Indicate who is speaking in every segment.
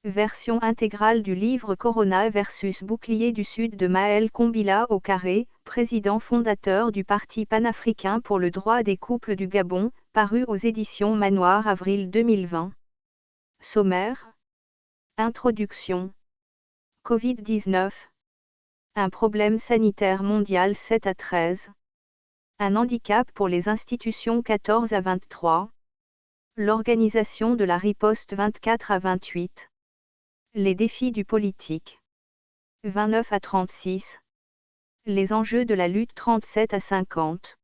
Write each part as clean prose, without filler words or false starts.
Speaker 1: Version intégrale du livre Corona versus Bouclier du Sud de Maël Kombila Okaré, président fondateur du Parti panafricain pour le droit des couples du Gabon, paru aux éditions Manoir avril 2020. Sommaire. Introduction. Covid-19. Un problème sanitaire mondial 7 à 13. Un handicap pour les institutions 14 à 23. L'organisation de la riposte 24 à 28. Les défis du politique. 29 à 36. Les enjeux de la lutte 37 à 50.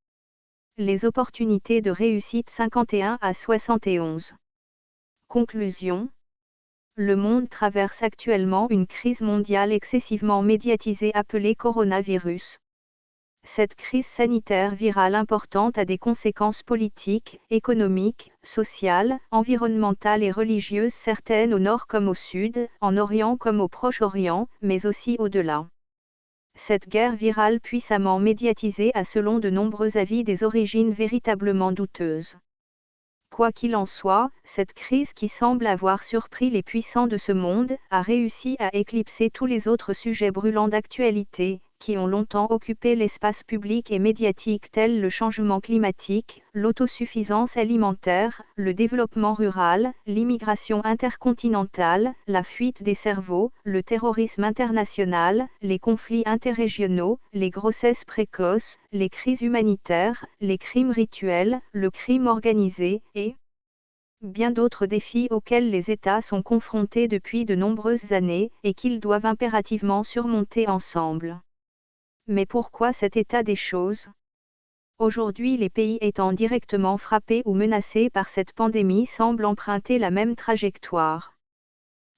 Speaker 1: Les opportunités de réussite 51 à 71. Conclusion. Le monde traverse actuellement une crise mondiale excessivement médiatisée appelée coronavirus. Cette crise sanitaire virale importante a des conséquences politiques, économiques, sociales, environnementales et religieuses certaines au nord comme au sud, en Orient comme au Proche-Orient, mais aussi au-delà. Cette guerre virale puissamment médiatisée a selon de nombreux avis des origines véritablement douteuses. Quoi qu'il en soit, cette crise qui semble avoir surpris les puissants de ce monde, a réussi à éclipser tous les autres sujets brûlants d'actualité, qui ont longtemps occupé l'espace public et médiatique tels le changement climatique, l'autosuffisance alimentaire, le développement rural, l'immigration intercontinentale, la fuite des cerveaux, le terrorisme international, les conflits interrégionaux, les grossesses précoces, les crises humanitaires, les crimes rituels, le crime organisé, et bien d'autres défis auxquels les États sont confrontés depuis de nombreuses années, et qu'ils doivent impérativement surmonter ensemble. Mais pourquoi cet état des choses ? Aujourd'hui, les pays étant directement frappés ou menacés par cette pandémie semblent emprunter la même trajectoire.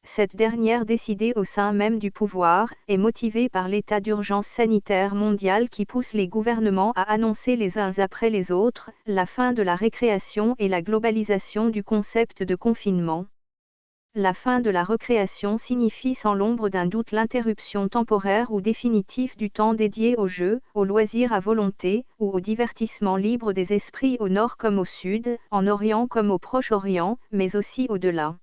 Speaker 1: Cette dernière, décidée au sein même du pouvoir, est motivée par l'état d'urgence sanitaire mondial qui pousse les gouvernements à annoncer les uns après les autres la fin de la récréation et la globalisation du concept de confinement. La fin de la recréation signifie sans l'ombre d'un doute l'interruption temporaire ou définitive du temps dédié aux jeux, aux loisirs à volonté, ou au divertissement libre des esprits au nord comme au sud, en Orient comme au Proche-Orient, mais aussi au-delà.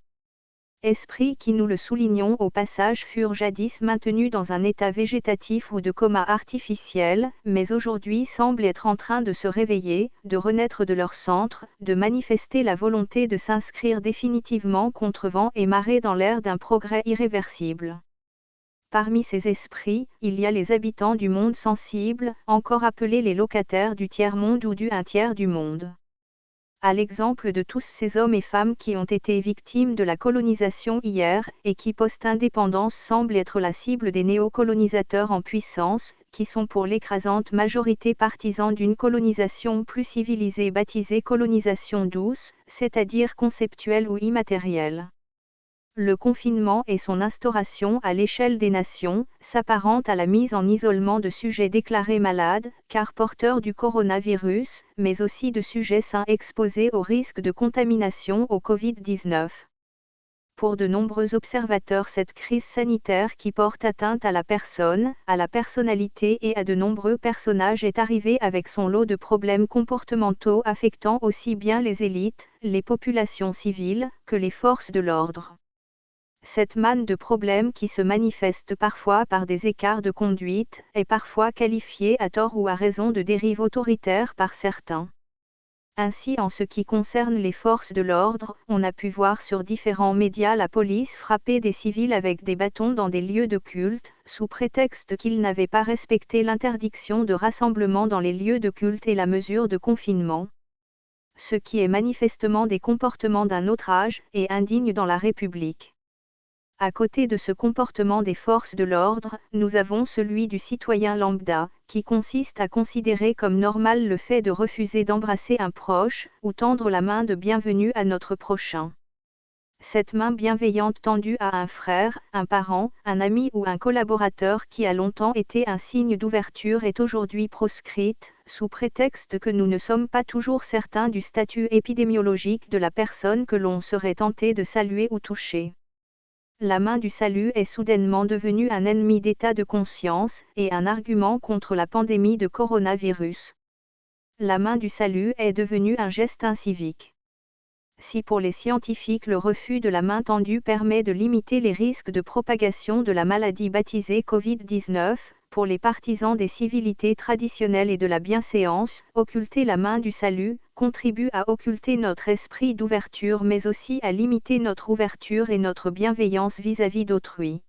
Speaker 1: Esprits qui, nous le soulignons au passage, furent jadis maintenus dans un état végétatif ou de coma artificiel, mais aujourd'hui semblent être en train de se réveiller, de renaître de leur centre, de manifester la volonté de s'inscrire définitivement contre vent et marée dans l'ère d'un progrès irréversible. Parmi ces esprits, il y a les habitants du monde sensible, encore appelés les locataires du tiers-monde ou du un tiers du monde. À l'exemple de tous ces hommes et femmes qui ont été victimes de la colonisation hier, et qui post-indépendance semblent être la cible des néocolonisateurs en puissance, qui sont pour l'écrasante majorité partisans d'une colonisation plus civilisée baptisée colonisation douce, c'est-à-dire conceptuelle ou immatérielle. Le confinement et son instauration à l'échelle des nations s'apparentent à la mise en isolement de sujets déclarés malades, car porteurs du coronavirus, mais aussi de sujets sains exposés au risque de contamination au Covid-19. Pour de nombreux observateurs, cette crise sanitaire qui porte atteinte à la personne, à la personnalité et à de nombreux personnages est arrivée avec son lot de problèmes comportementaux affectant aussi bien les élites, les populations civiles, que les forces de l'ordre. Cette manne de problèmes qui se manifeste parfois par des écarts de conduite, est parfois qualifiée à tort ou à raison de dérive autoritaire par certains. Ainsi, en ce qui concerne les forces de l'ordre, on a pu voir sur différents médias la police frapper des civils avec des bâtons dans des lieux de culte, sous prétexte qu'ils n'avaient pas respecté l'interdiction de rassemblement dans les lieux de culte et la mesure de confinement. Ce qui est manifestement des comportements d'un autre âge, et indigne dans la République. À côté de ce comportement des forces de l'ordre, nous avons celui du citoyen lambda, qui consiste à considérer comme normal le fait de refuser d'embrasser un proche, ou tendre la main de bienvenue à notre prochain. Cette main bienveillante tendue à un frère, un parent, un ami ou un collaborateur qui a longtemps été un signe d'ouverture est aujourd'hui proscrite, sous prétexte que nous ne sommes pas toujours certains du statut épidémiologique de la personne que l'on serait tenté de saluer ou toucher. La main du salut est soudainement devenue un ennemi d'état de conscience, et un argument contre la pandémie de coronavirus. La main du salut est devenue un geste incivique. Si pour les scientifiques le refus de la main tendue permet de limiter les risques de propagation de la maladie baptisée Covid-19, pour les partisans des civilités traditionnelles et de la bienséance, occulter la main du salut contribue à occulter notre esprit d'ouverture mais aussi à limiter notre ouverture et notre bienveillance vis-à-vis d'autrui.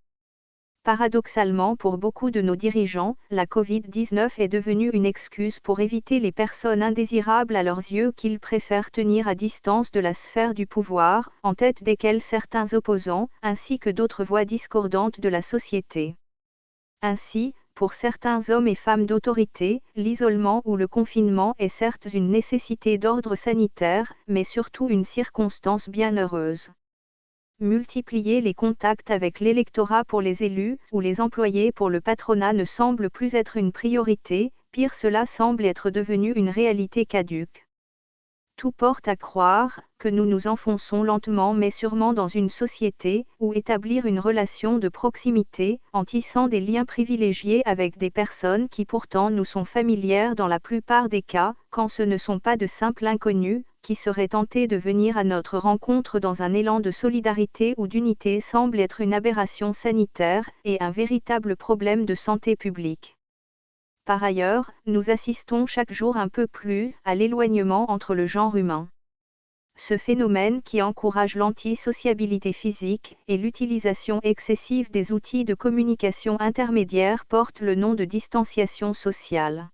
Speaker 1: Paradoxalement, pour beaucoup de nos dirigeants, la Covid-19 est devenue une excuse pour éviter les personnes indésirables à leurs yeux qu'ils préfèrent tenir à distance de la sphère du pouvoir, en tête desquels certains opposants, ainsi que d'autres voix discordantes de la société. Ainsi, pour certains hommes et femmes d'autorité, l'isolement ou le confinement est certes une nécessité d'ordre sanitaire, mais surtout une circonstance bien heureuse. Multiplier les contacts avec l'électorat pour les élus ou les employés pour le patronat ne semble plus être une priorité, pire cela semble être devenu une réalité caduque. Tout porte à croire que nous nous enfonçons lentement mais sûrement dans une société où établir une relation de proximité, en tissant des liens privilégiés avec des personnes qui pourtant nous sont familières dans la plupart des cas, quand ce ne sont pas de simples inconnus, qui seraient tentés de venir à notre rencontre dans un élan de solidarité ou d'unité semble être une aberration sanitaire et un véritable problème de santé publique. Par ailleurs, nous assistons chaque jour un peu plus à l'éloignement entre le genre humain. Ce phénomène qui encourage l'antisociabilité physique et l'utilisation excessive des outils de communication intermédiaire porte le nom de distanciation sociale.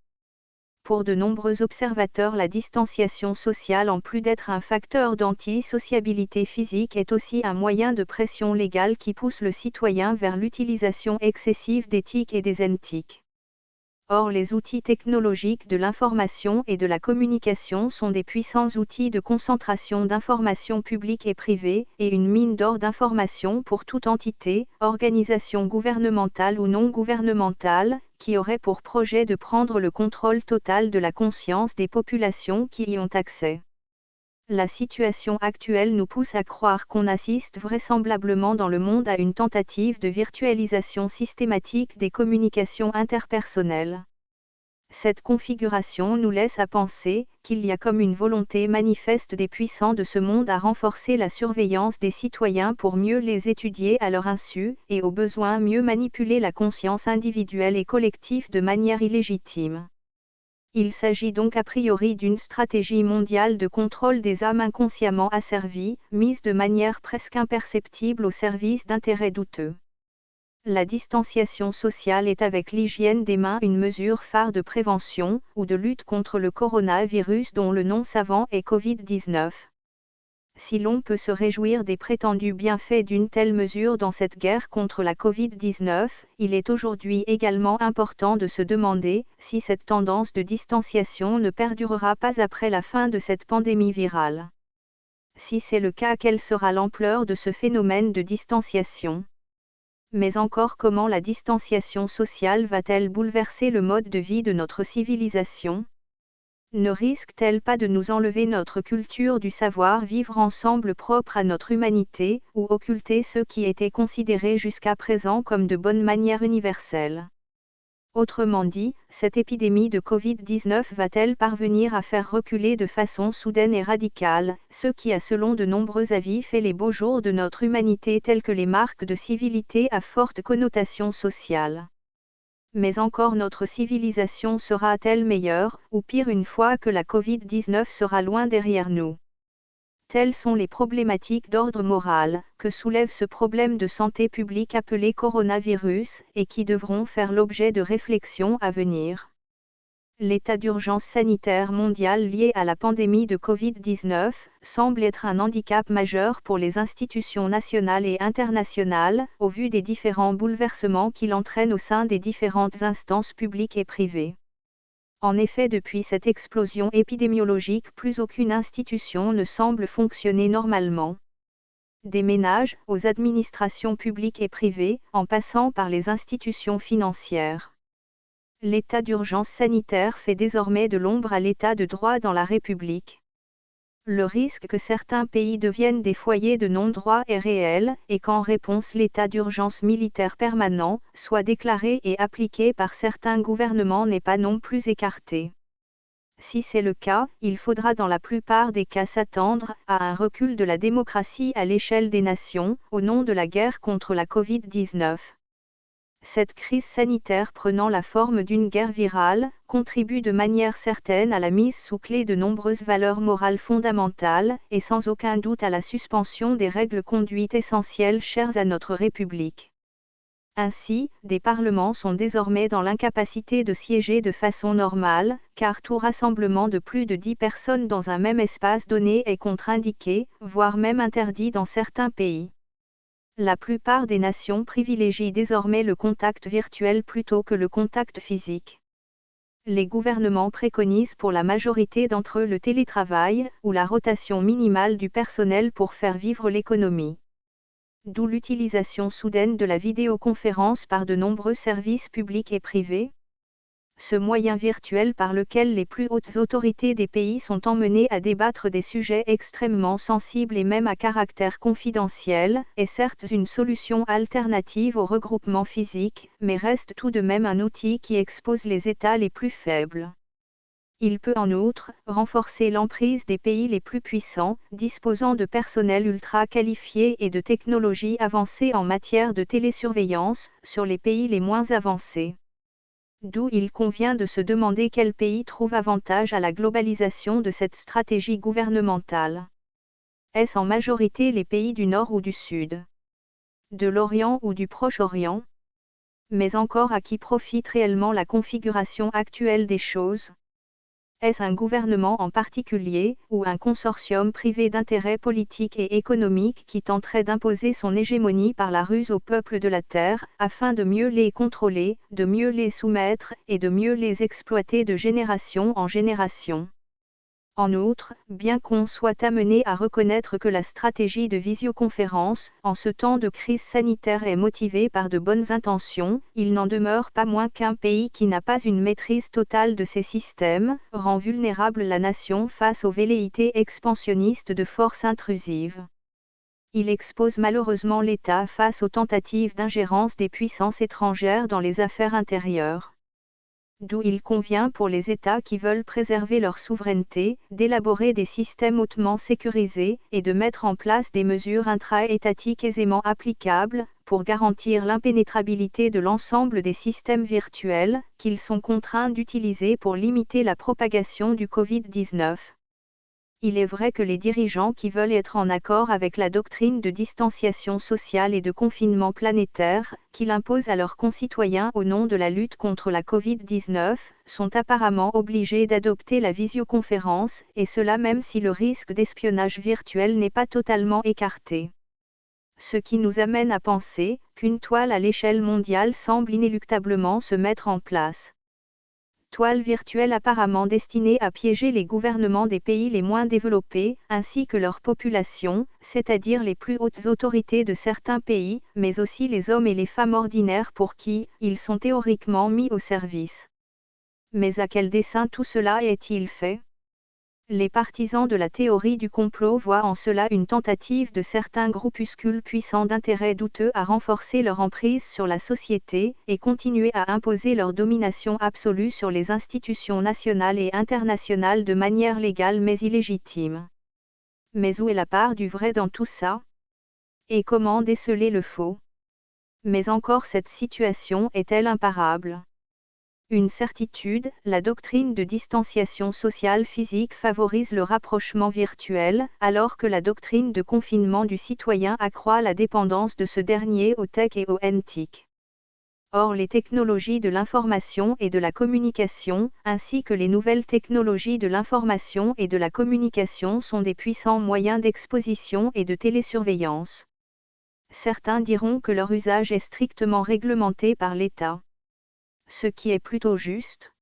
Speaker 1: Pour de nombreux observateurs, la distanciation sociale, en plus d'être un facteur d'antisociabilité physique, est aussi un moyen de pression légale qui pousse le citoyen vers l'utilisation excessive d'éthiques et des NTIC. Or, les outils technologiques de l'information et de la communication sont des puissants outils de concentration d'informations publiques et privées, et une mine d'or d'informations pour toute entité, organisation gouvernementale ou non gouvernementale, qui aurait pour projet de prendre le contrôle total de la conscience des populations qui y ont accès. La situation actuelle nous pousse à croire qu'on assiste vraisemblablement dans le monde à une tentative de virtualisation systématique des communications interpersonnelles. Cette configuration nous laisse à penser qu'il y a comme une volonté manifeste des puissants de ce monde à renforcer la surveillance des citoyens pour mieux les étudier à leur insu, et au besoin mieux manipuler la conscience individuelle et collective de manière illégitime. Il s'agit donc a priori d'une stratégie mondiale de contrôle des âmes inconsciemment asservies, mise de manière presque imperceptible au service d'intérêts douteux. La distanciation sociale est avec l'hygiène des mains une mesure phare de prévention ou de lutte contre le coronavirus dont le nom savant est Covid-19. Si l'on peut se réjouir des prétendus bienfaits d'une telle mesure dans cette guerre contre la Covid-19, il est aujourd'hui également important de se demander si cette tendance de distanciation ne perdurera pas après la fin de cette pandémie virale. Si c'est le cas, quelle sera l'ampleur de ce phénomène de distanciation ? Mais encore, comment la distanciation sociale va-t-elle bouleverser le mode de vie de notre civilisation ? Ne risque-t-elle pas de nous enlever notre culture du savoir-vivre ensemble propre à notre humanité, ou occulter ce qui était considéré jusqu'à présent comme de bonnes manières universelles ? Autrement dit, cette épidémie de Covid-19 va-t-elle parvenir à faire reculer de façon soudaine et radicale ce qui a, selon de nombreux avis, fait les beaux jours de notre humanité, telles que les marques de civilité à forte connotation sociale ? Mais encore, notre civilisation sera-t-elle meilleure, ou pire une fois que la Covid-19 sera loin derrière nous ? Telles sont les problématiques d'ordre moral que soulève ce problème de santé publique appelé coronavirus, et qui devront faire l'objet de réflexions à venir. L'état d'urgence sanitaire mondial lié à la pandémie de Covid-19 semble être un handicap majeur pour les institutions nationales et internationales, au vu des différents bouleversements qu'il entraîne au sein des différentes instances publiques et privées. En effet, depuis cette explosion épidémiologique, plus aucune institution ne semble fonctionner normalement. Des ménages aux administrations publiques et privées, en passant par les institutions financières. L'état d'urgence sanitaire fait désormais de l'ombre à l'état de droit dans la République. Le risque que certains pays deviennent des foyers de non-droit est réel, et qu'en réponse l'état d'urgence militaire permanent soit déclaré et appliqué par certains gouvernements n'est pas non plus écarté. Si c'est le cas, il faudra dans la plupart des cas s'attendre à un recul de la démocratie à l'échelle des nations, au nom de la guerre contre la Covid-19. Cette crise sanitaire prenant la forme d'une guerre virale, contribue de manière certaine à la mise sous clé de nombreuses valeurs morales fondamentales, et sans aucun doute à la suspension des règles conduites essentielles chères à notre République. Ainsi, des parlements sont désormais dans l'incapacité de siéger de façon normale, car tout rassemblement de plus de 10 personnes dans un même espace donné est contre-indiqué, voire même interdit dans certains pays. La plupart des nations privilégient désormais le contact virtuel plutôt que le contact physique. Les gouvernements préconisent pour la majorité d'entre eux le télétravail, ou la rotation minimale du personnel pour faire vivre l'économie. D'où l'utilisation soudaine de la vidéoconférence par de nombreux services publics et privés. Ce moyen virtuel par lequel les plus hautes autorités des pays sont emmenées à débattre des sujets extrêmement sensibles et même à caractère confidentiel, est certes une solution alternative au regroupement physique, mais reste tout de même un outil qui expose les États les plus faibles. Il peut en outre renforcer l'emprise des pays les plus puissants, disposant de personnel ultra qualifié et de technologies avancées en matière de télésurveillance, sur les pays les moins avancés. D'où il convient de se demander quel pays trouve avantage à la globalisation de cette stratégie gouvernementale. Est-ce en majorité les pays du Nord ou du Sud? De l'Orient ou du Proche-Orient? Mais encore à qui profite réellement la configuration actuelle des choses? Est-ce un gouvernement en particulier, ou un consortium privé d'intérêts politiques et économiques qui tenterait d'imposer son hégémonie par la ruse aux peuples de la Terre, afin de mieux les contrôler, de mieux les soumettre, et de mieux les exploiter de génération en génération? En outre, bien qu'on soit amené à reconnaître que la stratégie de visioconférence, en ce temps de crise sanitaire est motivée par de bonnes intentions, il n'en demeure pas moins qu'un pays qui n'a pas une maîtrise totale de ses systèmes, rend vulnérable la nation face aux velléités expansionnistes de forces intrusives. Il expose malheureusement l'État face aux tentatives d'ingérence des puissances étrangères dans les affaires intérieures. D'où il convient pour les États qui veulent préserver leur souveraineté, d'élaborer des systèmes hautement sécurisés, et de mettre en place des mesures intra-étatiques aisément applicables, pour garantir l'impénétrabilité de l'ensemble des systèmes virtuels, qu'ils sont contraints d'utiliser pour limiter la propagation du Covid-19. Il est vrai que les dirigeants qui veulent être en accord avec la doctrine de distanciation sociale et de confinement planétaire, qu'il impose à leurs concitoyens au nom de la lutte contre la Covid-19, sont apparemment obligés d'adopter la visioconférence, et cela même si le risque d'espionnage virtuel n'est pas totalement écarté. Ce qui nous amène à penser qu'une toile à l'échelle mondiale semble inéluctablement se mettre en place. Toile virtuelle apparemment destinée à piéger les gouvernements des pays les moins développés, ainsi que leur population, c'est-à-dire les plus hautes autorités de certains pays, mais aussi les hommes et les femmes ordinaires pour qui ils sont théoriquement mis au service. Mais à quel dessein tout cela est-il fait? Les partisans de la théorie du complot voient en cela une tentative de certains groupuscules puissants d'intérêts douteux à renforcer leur emprise sur la société, et continuer à imposer leur domination absolue sur les institutions nationales et internationales de manière légale mais illégitime. Mais où est la part du vrai dans tout ça? Et comment déceler le faux? Mais encore cette situation est-elle imparable? Une certitude, la doctrine de distanciation sociale physique favorise le rapprochement virtuel, alors que la doctrine de confinement du citoyen accroît la dépendance de ce dernier au tech et au NTIC. Or les technologies de l'information et de la communication, ainsi que les nouvelles technologies de l'information et de la communication sont des puissants moyens d'exposition et de télésurveillance. Certains diront que leur usage est strictement réglementé par l'État. Ce qui est plutôt juste.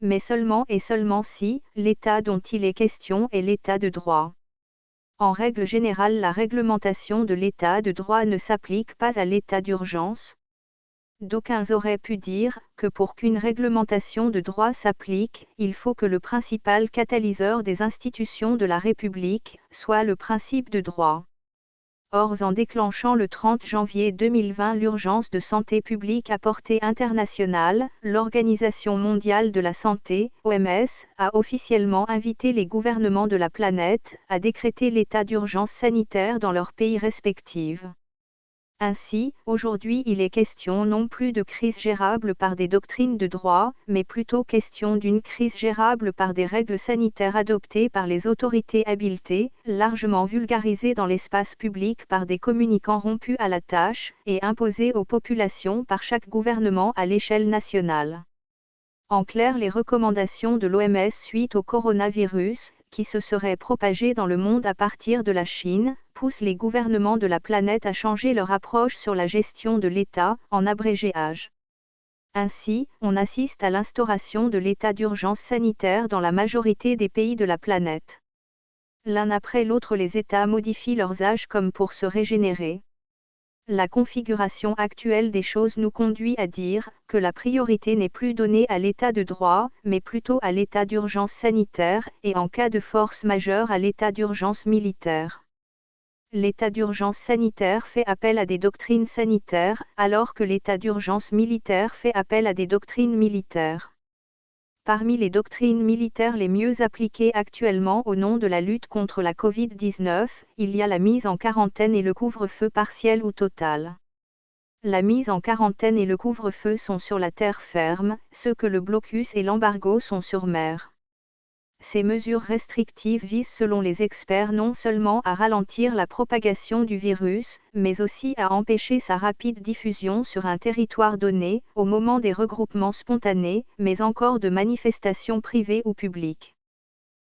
Speaker 1: Mais seulement et seulement si, l'État dont il est question est l'État de droit. En règle générale, la réglementation de l'État de droit ne s'applique pas à l'état d'urgence. D'aucuns auraient pu dire que pour qu'une réglementation de droit s'applique, il faut que le principal catalyseur des institutions de la République soit le principe de droit. Or, en déclenchant le 30 janvier 2020 l'urgence de santé publique à portée internationale, l'Organisation mondiale de la santé, OMS, a officiellement invité les gouvernements de la planète à décréter l'état d'urgence sanitaire dans leurs pays respectifs. Ainsi, aujourd'hui il est question non plus de crise gérable par des doctrines de droit, mais plutôt question d'une crise gérable par des règles sanitaires adoptées par les autorités habilitées, largement vulgarisées dans l'espace public par des communicants rompus à la tâche, et imposées aux populations par chaque gouvernement à l'échelle nationale. En clair, les recommandations de l'OMS suite au coronavirus, qui se serait propagé dans le monde à partir de la Chine, poussent les gouvernements de la planète à changer leur approche sur la gestion de l'État, en abrégé AGE. Ainsi, on assiste à l'instauration de l'état d'urgence sanitaire dans la majorité des pays de la planète. L'un après l'autre, les États modifient leurs âges comme pour se régénérer. La configuration actuelle des choses nous conduit à dire que la priorité n'est plus donnée à l'état de droit, mais plutôt à l'état d'urgence sanitaire, et en cas de force majeure à l'état d'urgence militaire. L'état d'urgence sanitaire fait appel à des doctrines sanitaires, alors que l'état d'urgence militaire fait appel à des doctrines militaires. Parmi les doctrines militaires les mieux appliquées actuellement au nom de la lutte contre la Covid-19, il y a la mise en quarantaine et le couvre-feu partiel ou total. La mise en quarantaine et le couvre-feu sont sur la terre ferme, ce que le blocus et l'embargo sont sur mer. Ces mesures restrictives visent selon les experts non seulement à ralentir la propagation du virus, mais aussi à empêcher sa rapide diffusion sur un territoire donné, au moment des regroupements spontanés, mais encore de manifestations privées ou publiques.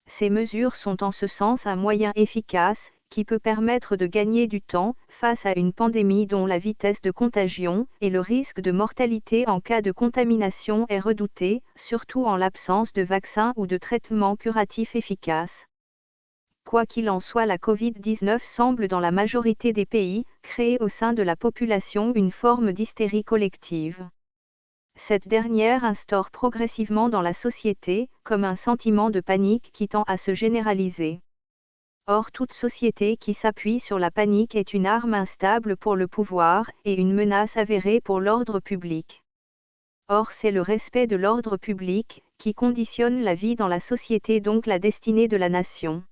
Speaker 1: Ces mesures sont en ce sens un moyen efficace, qui peut permettre de gagner du temps, face à une pandémie dont la vitesse de contagion, et le risque de mortalité en cas de contamination est redouté, surtout en l'absence de vaccins ou de traitements curatifs efficaces. Quoi qu'il en soit, la Covid-19 semble dans la majorité des pays, créer au sein de la population une forme d'hystérie collective. Cette dernière instaure progressivement dans la société, comme un sentiment de panique qui tend à se généraliser. Or, toute société qui s'appuie sur la panique est une arme instable pour le pouvoir, et une menace avérée pour l'ordre public. Or, c'est le respect de l'ordre public, qui conditionne la vie dans la société, donc la destinée de la nation.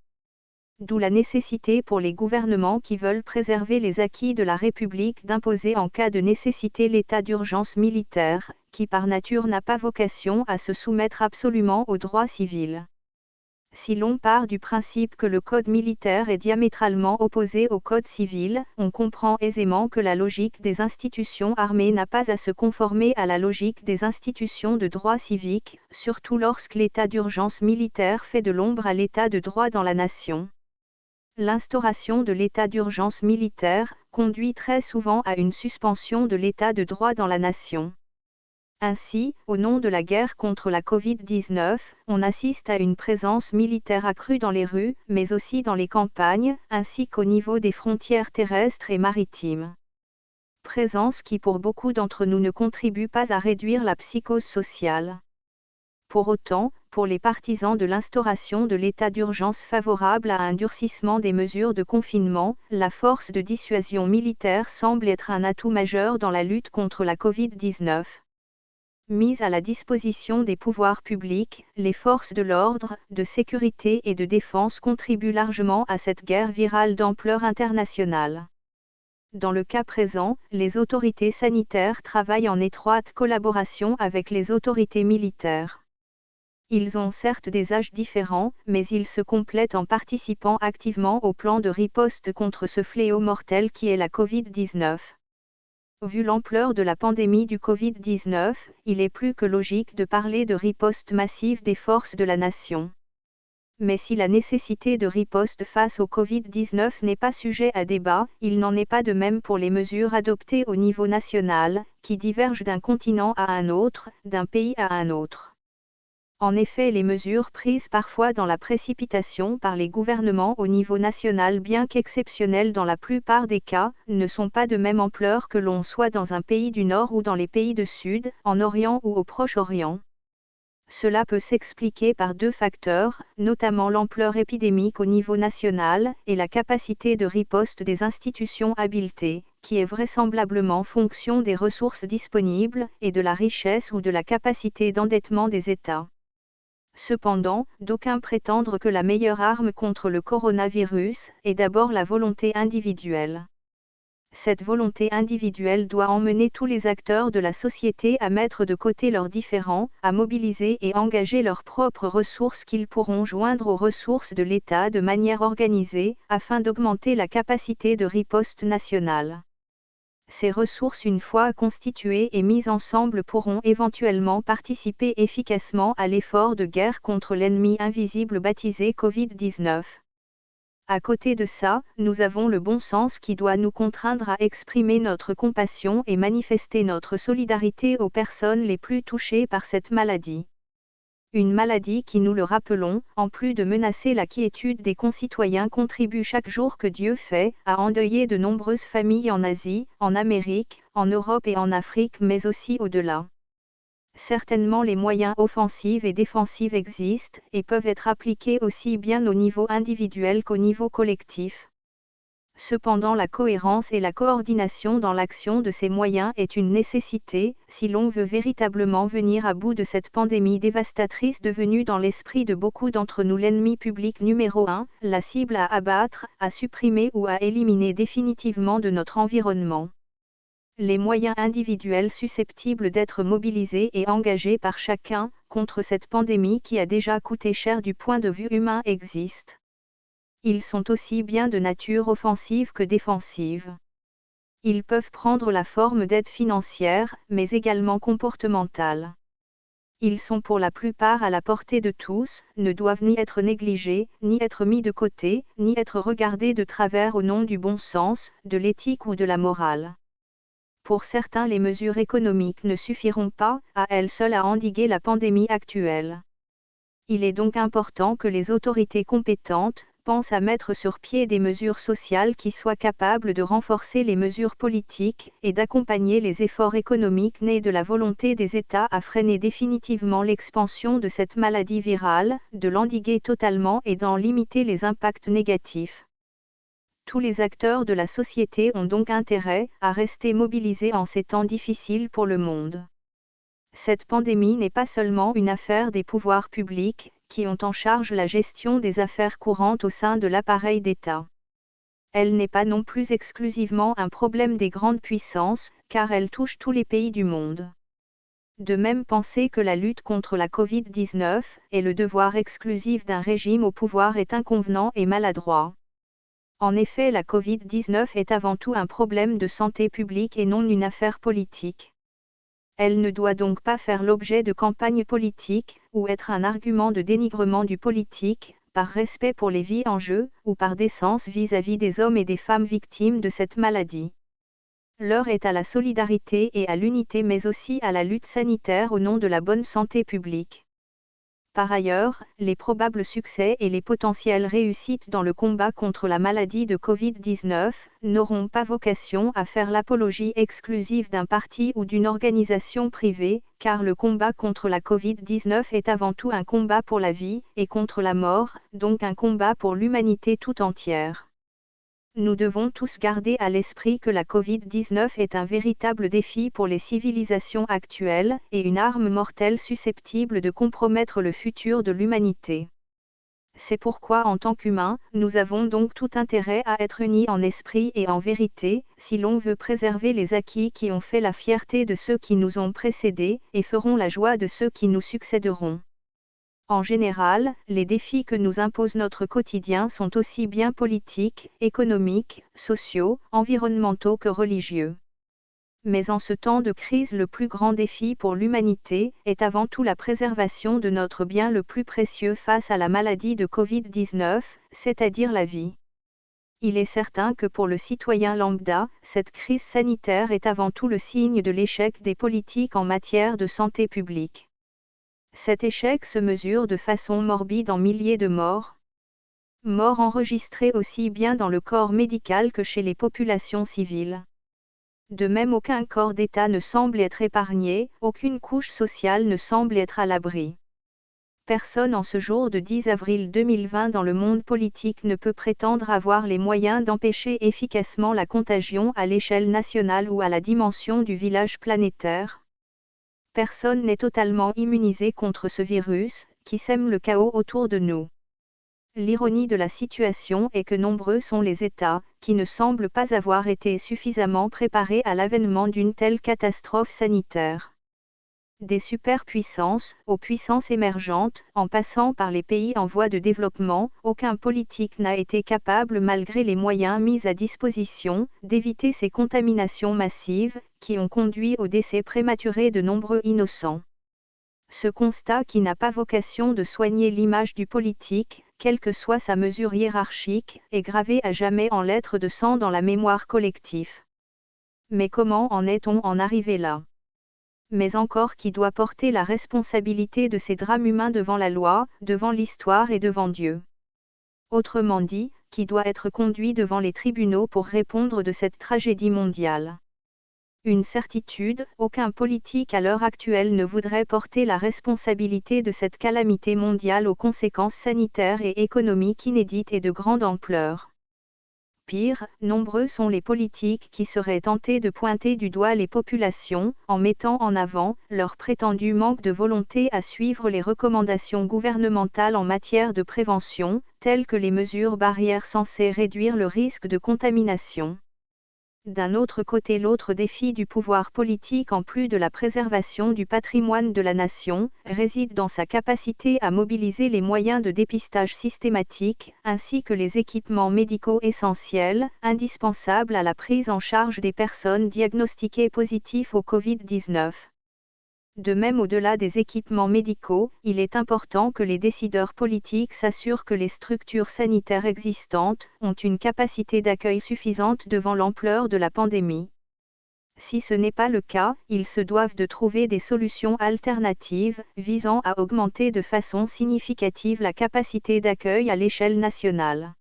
Speaker 1: D'où la nécessité pour les gouvernements qui veulent préserver les acquis de la République d'imposer en cas de nécessité l'état d'urgence militaire, qui par nature n'a pas vocation à se soumettre absolument au droit civil. Si l'on part du principe que le code militaire est diamétralement opposé au code civil, on comprend aisément que la logique des institutions armées n'a pas à se conformer à la logique des institutions de droit civique, surtout lorsque l'état d'urgence militaire fait de l'ombre à l'état de droit dans la nation. L'instauration de l'état d'urgence militaire conduit très souvent à une suspension de l'état de droit dans la nation. Ainsi, au nom de la guerre contre la Covid-19, on assiste à une présence militaire accrue dans les rues, mais aussi dans les campagnes, ainsi qu'au niveau des frontières terrestres et maritimes. Présence qui pour beaucoup d'entre nous ne contribue pas à réduire la psychose sociale. Pour autant, pour les partisans de l'instauration de l'état d'urgence favorable à un durcissement des mesures de confinement, la force de dissuasion militaire semble être un atout majeur dans la lutte contre la Covid-19. Mise à la disposition des pouvoirs publics, les forces de l'ordre, de sécurité et de défense contribuent largement à cette guerre virale d'ampleur internationale. Dans le cas présent, les autorités sanitaires travaillent en étroite collaboration avec les autorités militaires. Ils ont certes des âges différents, mais ils se complètent en participant activement au plan de riposte contre ce fléau mortel qui est la Covid-19. Vu l'ampleur de la pandémie du Covid-19, il est plus que logique de parler de riposte massive des forces de la nation. Mais si la nécessité de riposte face au Covid-19 n'est pas sujet à débat, il n'en est pas de même pour les mesures adoptées au niveau national, qui divergent d'un continent à un autre, d'un pays à un autre. En effet, les mesures prises parfois dans la précipitation par les gouvernements au niveau national, bien qu'exceptionnelles dans la plupart des cas, ne sont pas de même ampleur que l'on soit dans un pays du Nord ou dans les pays du Sud, en Orient ou au Proche-Orient. Cela peut s'expliquer par deux facteurs, notamment l'ampleur épidémique au niveau national et la capacité de riposte des institutions habilitées, qui est vraisemblablement fonction des ressources disponibles et de la richesse ou de la capacité d'endettement des États. Cependant, d'aucuns prétendent que la meilleure arme contre le coronavirus est d'abord la volonté individuelle. Cette volonté individuelle doit emmener tous les acteurs de la société à mettre de côté leurs différends, à mobiliser et engager leurs propres ressources qu'ils pourront joindre aux ressources de l'État de manière organisée, afin d'augmenter la capacité de riposte nationale. Ces ressources une fois constituées et mises ensemble pourront éventuellement participer efficacement à l'effort de guerre contre l'ennemi invisible baptisé Covid-19. À côté de ça, nous avons le bon sens qui doit nous contraindre à exprimer notre compassion et manifester notre solidarité aux personnes les plus touchées par cette maladie. Une maladie qui, nous le rappelons, en plus de menacer la quiétude des concitoyens, contribue chaque jour que Dieu fait à endeuiller de nombreuses familles en Asie, en Amérique, en Europe et en Afrique, mais aussi au-delà. Certainement les moyens offensifs et défensifs existent et peuvent être appliqués aussi bien au niveau individuel qu'au niveau collectif. Cependant la cohérence et la coordination dans l'action de ces moyens est une nécessité, si l'on veut véritablement venir à bout de cette pandémie dévastatrice devenue dans l'esprit de beaucoup d'entre nous l'ennemi public numéro 1, la cible à abattre, à supprimer ou à éliminer définitivement de notre environnement. Les moyens individuels susceptibles d'être mobilisés et engagés par chacun, contre cette pandémie qui a déjà coûté cher du point de vue humain existent. Ils sont aussi bien de nature offensive que défensive. Ils peuvent prendre la forme d'aide financière, mais également comportementale. Ils sont pour la plupart à la portée de tous, ne doivent ni être négligés, ni être mis de côté, ni être regardés de travers au nom du bon sens, de l'éthique ou de la morale. Pour certains, les mesures économiques ne suffiront pas, à elles seules, à endiguer la pandémie actuelle. Il est donc important que les autorités compétentes pensent à mettre sur pied des mesures sociales qui soient capables de renforcer les mesures politiques et d'accompagner les efforts économiques nés de la volonté des États à freiner définitivement l'expansion de cette maladie virale, de l'endiguer totalement et d'en limiter les impacts négatifs. Tous les acteurs de la société ont donc intérêt à rester mobilisés en ces temps difficiles pour le monde. Cette pandémie n'est pas seulement une affaire des pouvoirs publics, qui ont en charge la gestion des affaires courantes au sein de l'appareil d'État. Elle n'est pas non plus exclusivement un problème des grandes puissances, car elle touche tous les pays du monde. De même, penser que la lutte contre la Covid-19 est le devoir exclusif d'un régime au pouvoir est inconvenant et maladroit. En effet, la Covid-19 est avant tout un problème de santé publique et non une affaire politique. Elle ne doit donc pas faire l'objet de campagnes politiques, ou être un argument de dénigrement du politique, par respect pour les vies en jeu, ou par décence vis-à-vis des hommes et des femmes victimes de cette maladie. L'heure est à la solidarité et à l'unité, mais aussi à la lutte sanitaire au nom de la bonne santé publique. Par ailleurs, les probables succès et les potentielles réussites dans le combat contre la maladie de Covid-19 n'auront pas vocation à faire l'apologie exclusive d'un parti ou d'une organisation privée, car le combat contre la Covid-19 est avant tout un combat pour la vie, et contre la mort, donc un combat pour l'humanité tout entière. Nous devons tous garder à l'esprit que la Covid-19 est un véritable défi pour les civilisations actuelles, et une arme mortelle susceptible de compromettre le futur de l'humanité. C'est pourquoi en tant qu'humains, nous avons donc tout intérêt à être unis en esprit et en vérité, si l'on veut préserver les acquis qui ont fait la fierté de ceux qui nous ont précédés, et feront la joie de ceux qui nous succéderont. En général, les défis que nous impose notre quotidien sont aussi bien politiques, économiques, sociaux, environnementaux que religieux. Mais en ce temps de crise, le plus grand défi pour l'humanité est avant tout la préservation de notre bien le plus précieux face à la maladie de Covid-19, c'est-à-dire la vie. Il est certain que pour le citoyen lambda, cette crise sanitaire est avant tout le signe de l'échec des politiques en matière de santé publique. Cet échec se mesure de façon morbide en milliers de morts. Morts enregistrées aussi bien dans le corps médical que chez les populations civiles. De même, aucun corps d'État ne semble être épargné, aucune couche sociale ne semble être à l'abri. Personne en ce jour de 10 avril 2020 dans le monde politique ne peut prétendre avoir les moyens d'empêcher efficacement la contagion à l'échelle nationale ou à la dimension du village planétaire. Personne n'est totalement immunisé contre ce virus, qui sème le chaos autour de nous. L'ironie de la situation est que nombreux sont les États, qui ne semblent pas avoir été suffisamment préparés à l'avènement d'une telle catastrophe sanitaire. Des superpuissances, aux puissances émergentes, en passant par les pays en voie de développement, aucun politique n'a été capable malgré les moyens mis à disposition, d'éviter ces contaminations massives, qui ont conduit au décès prématuré de nombreux innocents. Ce constat qui n'a pas vocation de soigner l'image du politique, quelle que soit sa mesure hiérarchique, est gravé à jamais en lettres de sang dans la mémoire collective. Mais comment en est-on en arrivé là ? Mais encore qui doit porter la responsabilité de ces drames humains devant la loi, devant l'histoire et devant Dieu. Autrement dit, qui doit être conduit devant les tribunaux pour répondre de cette tragédie mondiale. Une certitude, aucun politique à l'heure actuelle ne voudrait porter la responsabilité de cette calamité mondiale aux conséquences sanitaires et économiques inédites et de grande ampleur. Pire, nombreux sont les politiques qui seraient tentés de pointer du doigt les populations, en mettant en avant leur prétendu manque de volonté à suivre les recommandations gouvernementales en matière de prévention, telles que les mesures barrières censées réduire le risque de contamination. D'un autre côté, l'autre défi du pouvoir politique, en plus de la préservation du patrimoine de la nation, réside dans sa capacité à mobiliser les moyens de dépistage systématique, ainsi que les équipements médicaux essentiels, indispensables à la prise en charge des personnes diagnostiquées positives au Covid-19. De même, au-delà des équipements médicaux, il est important que les décideurs politiques s'assurent que les structures sanitaires existantes ont une capacité d'accueil suffisante devant l'ampleur de la pandémie. Si ce n'est pas le cas, ils se doivent de trouver des solutions alternatives, visant à augmenter de façon significative la capacité d'accueil à l'échelle nationale.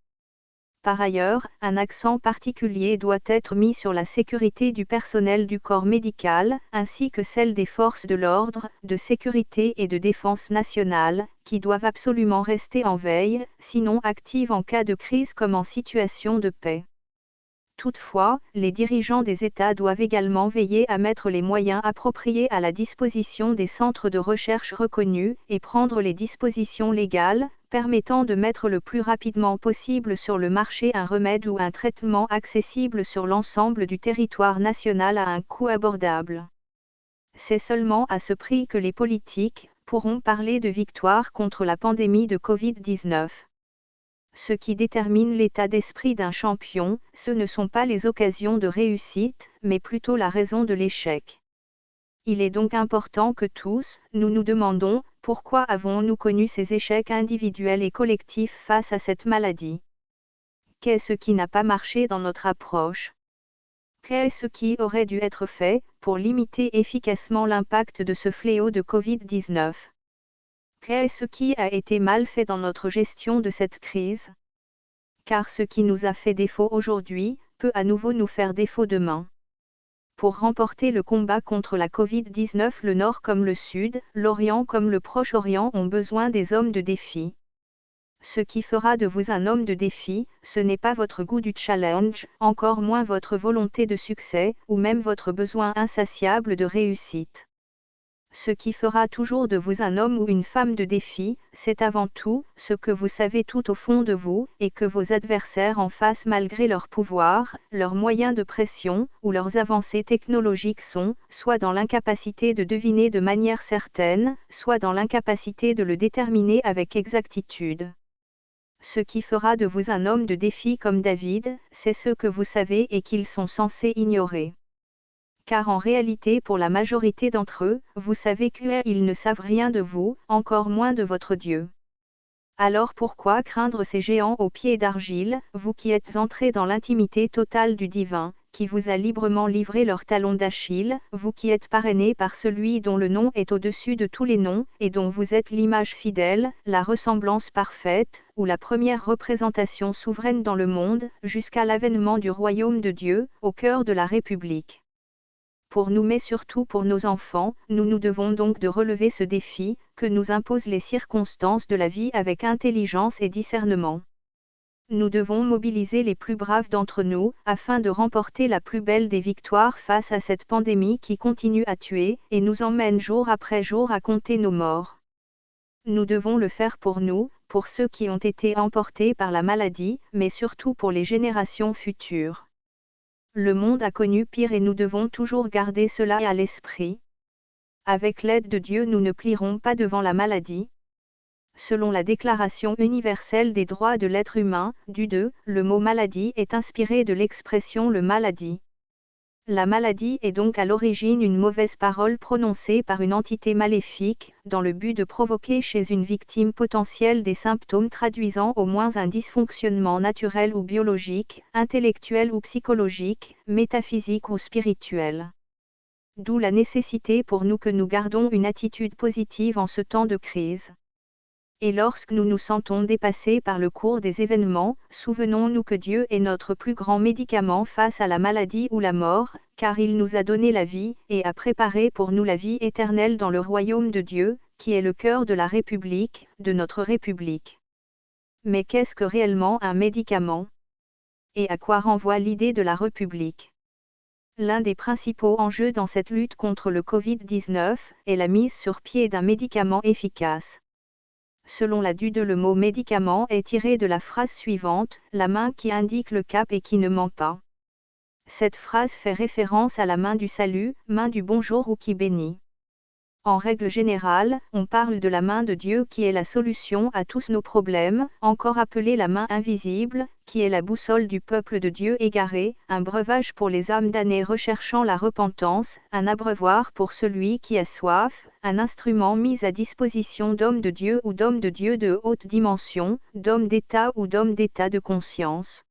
Speaker 1: Par ailleurs, un accent particulier doit être mis sur la sécurité du personnel du corps médical, ainsi que celle des forces de l'ordre, de sécurité et de défense nationale, qui doivent absolument rester en veille, sinon actives en cas de crise comme en situation de paix. Toutefois, les dirigeants des États doivent également veiller à mettre les moyens appropriés à la disposition des centres de recherche reconnus, et prendre les dispositions légales, permettant de mettre le plus rapidement possible sur le marché un remède ou un traitement accessible sur l'ensemble du territoire national à un coût abordable. C'est seulement à ce prix que les politiques pourront parler de victoire contre la pandémie de Covid-19. Ce qui détermine l'état d'esprit d'un champion, ce ne sont pas les occasions de réussite, mais plutôt la raison de l'échec. Il est donc important que tous, nous nous demandons, pourquoi avons-nous connu ces échecs individuels et collectifs face à cette maladie ? Qu'est-ce qui n'a pas marché dans notre approche ? Qu'est-ce qui aurait dû être fait, pour limiter efficacement l'impact de ce fléau de Covid-19 ? Qu'est-ce qui a été mal fait dans notre gestion de cette crise ? Car ce qui nous a fait défaut aujourd'hui, peut à nouveau nous faire défaut demain. Pour remporter le combat contre la Covid-19, le Nord comme le Sud, l'Orient comme le Proche-Orient ont besoin des hommes de défi. Ce qui fera de vous un homme de défi, ce n'est pas votre goût du challenge, encore moins votre volonté de succès, ou même votre besoin insatiable de réussite. Ce qui fera toujours de vous un homme ou une femme de défi, c'est avant tout, ce que vous savez tout au fond de vous, et que vos adversaires en face malgré leur pouvoir, leurs moyens de pression, ou leurs avancées technologiques sont, soit dans l'incapacité de deviner de manière certaine, soit dans l'incapacité de le déterminer avec exactitude. Ce qui fera de vous un homme de défi comme David, c'est ce que vous savez et qu'ils sont censés ignorer. Car en réalité pour la majorité d'entre eux, vous savez qu'ils ne savent rien de vous, encore moins de votre Dieu. Alors pourquoi craindre ces géants aux pieds d'argile, vous qui êtes entrés dans l'intimité totale du divin, qui vous a librement livré leur talon d'Achille, vous qui êtes parrainés par celui dont le nom est au-dessus de tous les noms, et dont vous êtes l'image fidèle, la ressemblance parfaite, ou la première représentation souveraine dans le monde, jusqu'à l'avènement du royaume de Dieu, au cœur de la République. pour nous mais surtout pour nos enfants, nous devons donc de relever ce défi, que nous imposent les circonstances de la vie avec intelligence et discernement. Nous devons mobiliser les plus braves d'entre nous, afin de remporter la plus belle des victoires face à cette pandémie qui continue à tuer, et nous emmène jour après jour à compter nos morts. Nous devons le faire pour nous, pour ceux qui ont été emportés par la maladie, mais surtout pour les générations futures. Le monde a connu pire et nous devons toujours garder cela à l'esprit. Avec l'aide de Dieu, nous ne plierons pas devant la maladie. Selon la Déclaration universelle des droits de l'être humain, du 2, le mot maladie est inspiré de l'expression le maladie. La maladie est donc à l'origine une mauvaise parole prononcée par une entité maléfique, dans le but de provoquer chez une victime potentielle des symptômes traduisant au moins un dysfonctionnement naturel ou biologique, intellectuel ou psychologique, métaphysique ou spirituel. D'où la nécessité pour nous que nous gardons une attitude positive en ce temps de crise. Et lorsque nous nous sentons dépassés par le cours des événements, souvenons-nous que Dieu est notre plus grand médicament face à la maladie ou la mort, car il nous a donné la vie, et a préparé pour nous la vie éternelle dans le royaume de Dieu, qui est le cœur de la République, de notre République. Mais qu'est-ce que réellement un médicament? Et à quoi renvoie l'idée de la République? L'un des principaux enjeux dans cette lutte contre le Covid-19 est la mise sur pied d'un médicament efficace. Selon la DUDE, le mot médicament est tiré de la phrase suivante, la main qui indique le cap et qui ne ment pas. Cette phrase fait référence à la main du salut, main du bonjour ou qui bénit. En règle générale, on parle de la main de Dieu qui est la solution à tous nos problèmes, encore appelée la main invisible, qui est la boussole du peuple de Dieu égaré, un breuvage pour les âmes damnées recherchant la repentance, un abreuvoir pour celui qui a soif, un instrument mis à disposition d'hommes de Dieu ou d'hommes de Dieu de haute dimension, d'hommes d'État ou d'hommes d'État de conscience.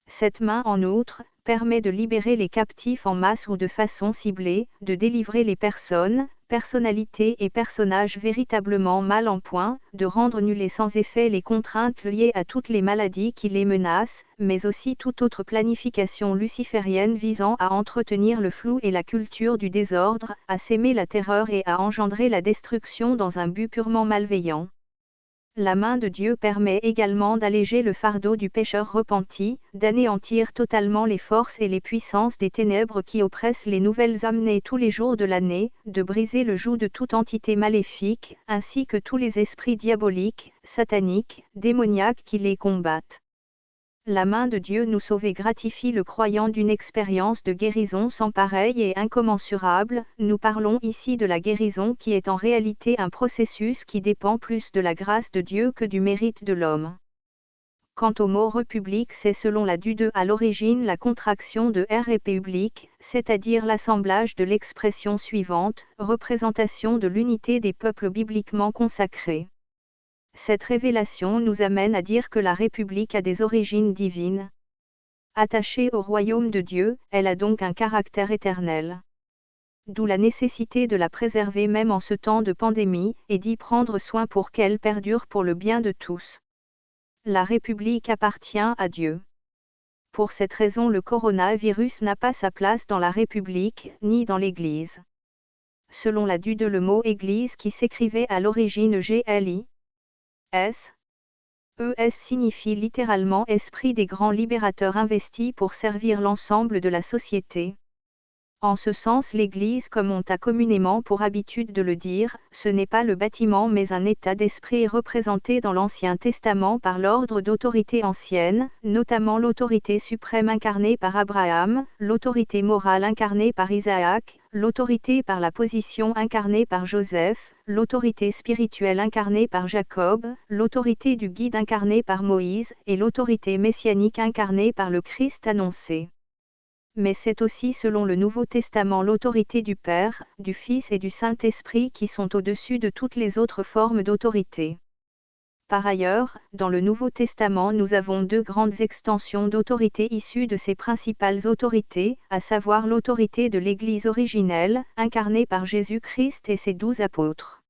Speaker 1: Cette main, en outre, permet de libérer les captifs en masse ou de façon ciblée, de délivrer les personnes, personnalités et personnages véritablement mal en point, de rendre nuls et sans effet les contraintes liées à toutes les maladies qui les menacent, mais aussi toute autre planification luciférienne visant à entretenir le flou et la culture du désordre, à s'aimer la terreur et à engendrer la destruction dans un but purement malveillant. La main de Dieu permet également d'alléger le fardeau du pécheur repenti, d'anéantir totalement les forces et les puissances des ténèbres qui oppressent les nouvelles âmes nées tous les jours de l'année, de briser le joug de toute entité maléfique, ainsi que tous les esprits diaboliques, sataniques, démoniaques qui les combattent. La main de Dieu nous sauve et gratifie le croyant d'une expérience de guérison sans pareil et incommensurable. Nous parlons ici de la guérison qui est en réalité un processus qui dépend plus de la grâce de Dieu que du mérite de l'homme. Quant au mot république, c'est selon la DUDE à l'origine la contraction de République, c'est-à-dire l'assemblage de l'expression suivante, représentation de l'unité des peuples bibliquement consacrés. Cette révélation nous amène à dire que la République a des origines divines. Attachée au royaume de Dieu, elle a donc un caractère éternel. D'où la nécessité de la préserver même en ce temps de pandémie, et d'y prendre soin pour qu'elle perdure pour le bien de tous. La République appartient à Dieu. Pour cette raison, le coronavirus n'a pas sa place dans la République, ni dans l'Église. Selon la DUDE, le mot Église qui s'écrivait à l'origine GLI, ES signifie littéralement esprit des grands libérateurs investis pour servir l'ensemble de la société. En ce sens, l'Église, comme on a communément pour habitude de le dire, ce n'est pas le bâtiment mais un état d'esprit représenté dans l'Ancien Testament par l'ordre d'autorité ancienne, notamment l'autorité suprême incarnée par Abraham, l'autorité morale incarnée par Isaac, l'autorité par la position incarnée par Joseph, l'autorité spirituelle incarnée par Jacob, l'autorité du guide incarnée par Moïse, et l'autorité messianique incarnée par le Christ annoncé. Mais c'est aussi selon le Nouveau Testament l'autorité du Père, du Fils et du Saint-Esprit qui sont au-dessus de toutes les autres formes d'autorité. Par ailleurs, dans le Nouveau Testament nous avons deux grandes extensions d'autorité issues de ces principales autorités, à savoir l'autorité de l'Église originelle, incarnée par Jésus-Christ et ses 12 apôtres.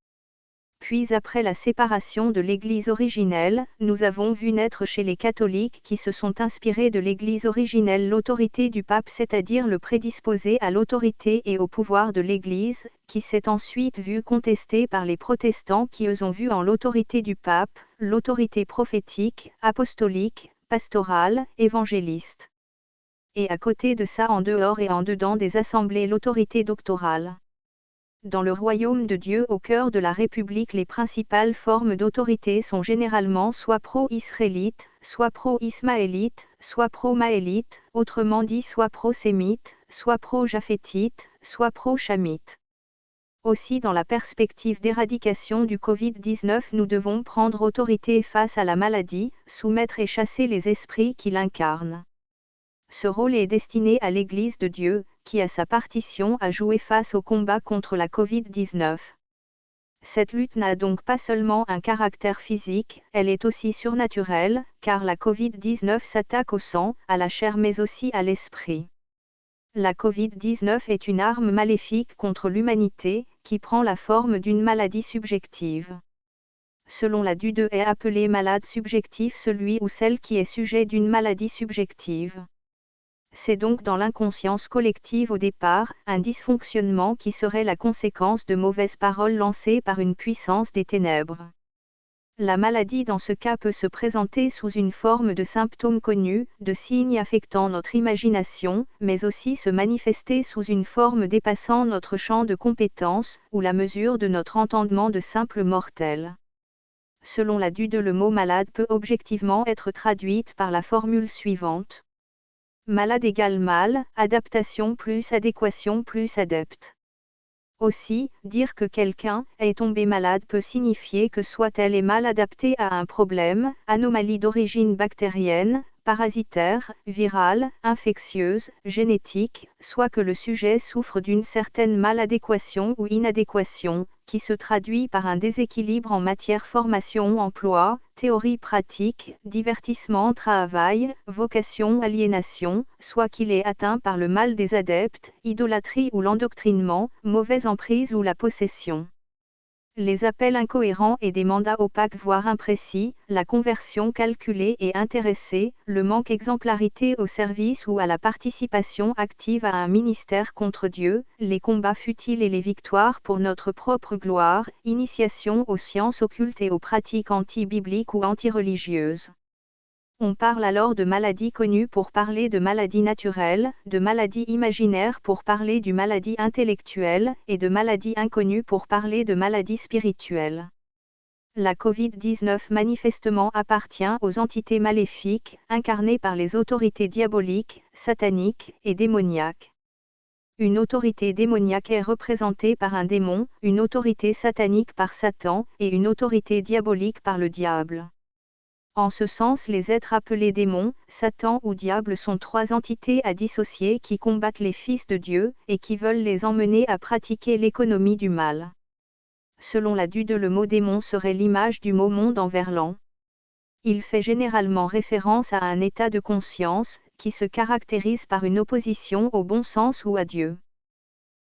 Speaker 1: puis après la séparation de l'Église originelle, nous avons vu naître chez les catholiques qui se sont inspirés de l'Église originelle l'autorité du pape, c'est-à-dire le prédisposé à l'autorité et au pouvoir de l'Église, qui s'est ensuite vu contestée par les protestants qui eux ont vu en l'autorité du pape, l'autorité prophétique, apostolique, pastorale, évangéliste. Et à côté de ça, en dehors et en dedans des assemblées, l'autorité doctorale. Dans le royaume de Dieu au cœur de la République, les principales formes d'autorité sont généralement soit pro-israélites, soit pro-ismaélites, soit pro-maélites, autrement dit soit pro-sémites, soit pro-japhétites, soit pro-chamites. Aussi, dans la perspective d'éradication du Covid-19, nous devons prendre autorité face à la maladie, soumettre et chasser les esprits qui l'incarnent. Ce rôle est destiné à l'Église de Dieu, qui a sa partition à jouer face au combat contre la Covid-19. Cette lutte n'a donc pas seulement un caractère physique, elle est aussi surnaturelle, car la Covid-19 s'attaque au sang, à la chair mais aussi à l'esprit. La Covid-19 est une arme maléfique contre l'humanité, qui prend la forme d'une maladie subjective. Selon la DU2 est appelé malade subjectif celui ou celle qui est sujet d'une maladie subjective. C'est donc dans l'inconscience collective au départ, un dysfonctionnement qui serait la conséquence de mauvaises paroles lancées par une puissance des ténèbres. La maladie dans ce cas peut se présenter sous une forme de symptômes connus, de signes affectant notre imagination, mais aussi se manifester sous une forme dépassant notre champ de compétences, ou la mesure de notre entendement de simple mortel. Selon la DU2, le mot malade peut objectivement être traduit par la formule suivante. Malade égale mal, adaptation plus adéquation plus adepte. Aussi, dire que quelqu'un est tombé malade peut signifier que soit elle est mal adaptée à un problème, anomalie d'origine bactérienne, parasitaire, virale, infectieuse, génétique, soit que le sujet souffre d'une certaine maladéquation ou inadéquation, qui se traduit par un déséquilibre en matière formation-emploi, théorie-pratique, divertissement-travail, vocation-aliénation, soit qu'il est atteint par le mal des adeptes, idolâtrie ou l'endoctrinement, mauvaise emprise ou la possession. Les appels incohérents et des mandats opaques voire imprécis, la conversion calculée et intéressée, le manque d'exemplarité au service ou à la participation active à un ministère contre Dieu, les combats futiles et les victoires pour notre propre gloire, initiation aux sciences occultes et aux pratiques anti-bibliques ou anti-religieuses. On parle alors de maladie connue pour parler de maladie naturelle, de maladie imaginaire pour parler du maladie intellectuelle, et de maladie inconnue pour parler de maladie spirituelle. La Covid-19 manifestement appartient aux entités maléfiques, incarnées par les autorités diaboliques, sataniques et démoniaques. Une autorité démoniaque est représentée par un démon, une autorité satanique par Satan, et une autorité diabolique par le diable. En ce sens, les êtres appelés démons, Satan ou diable sont trois entités à dissocier qui combattent les fils de Dieu, et qui veulent les emmener à pratiquer l'économie du mal. Selon la DU2, le mot démon serait l'image du mot monde en verlan. Il fait généralement référence à un état de conscience, qui se caractérise par une opposition au bon sens ou à Dieu.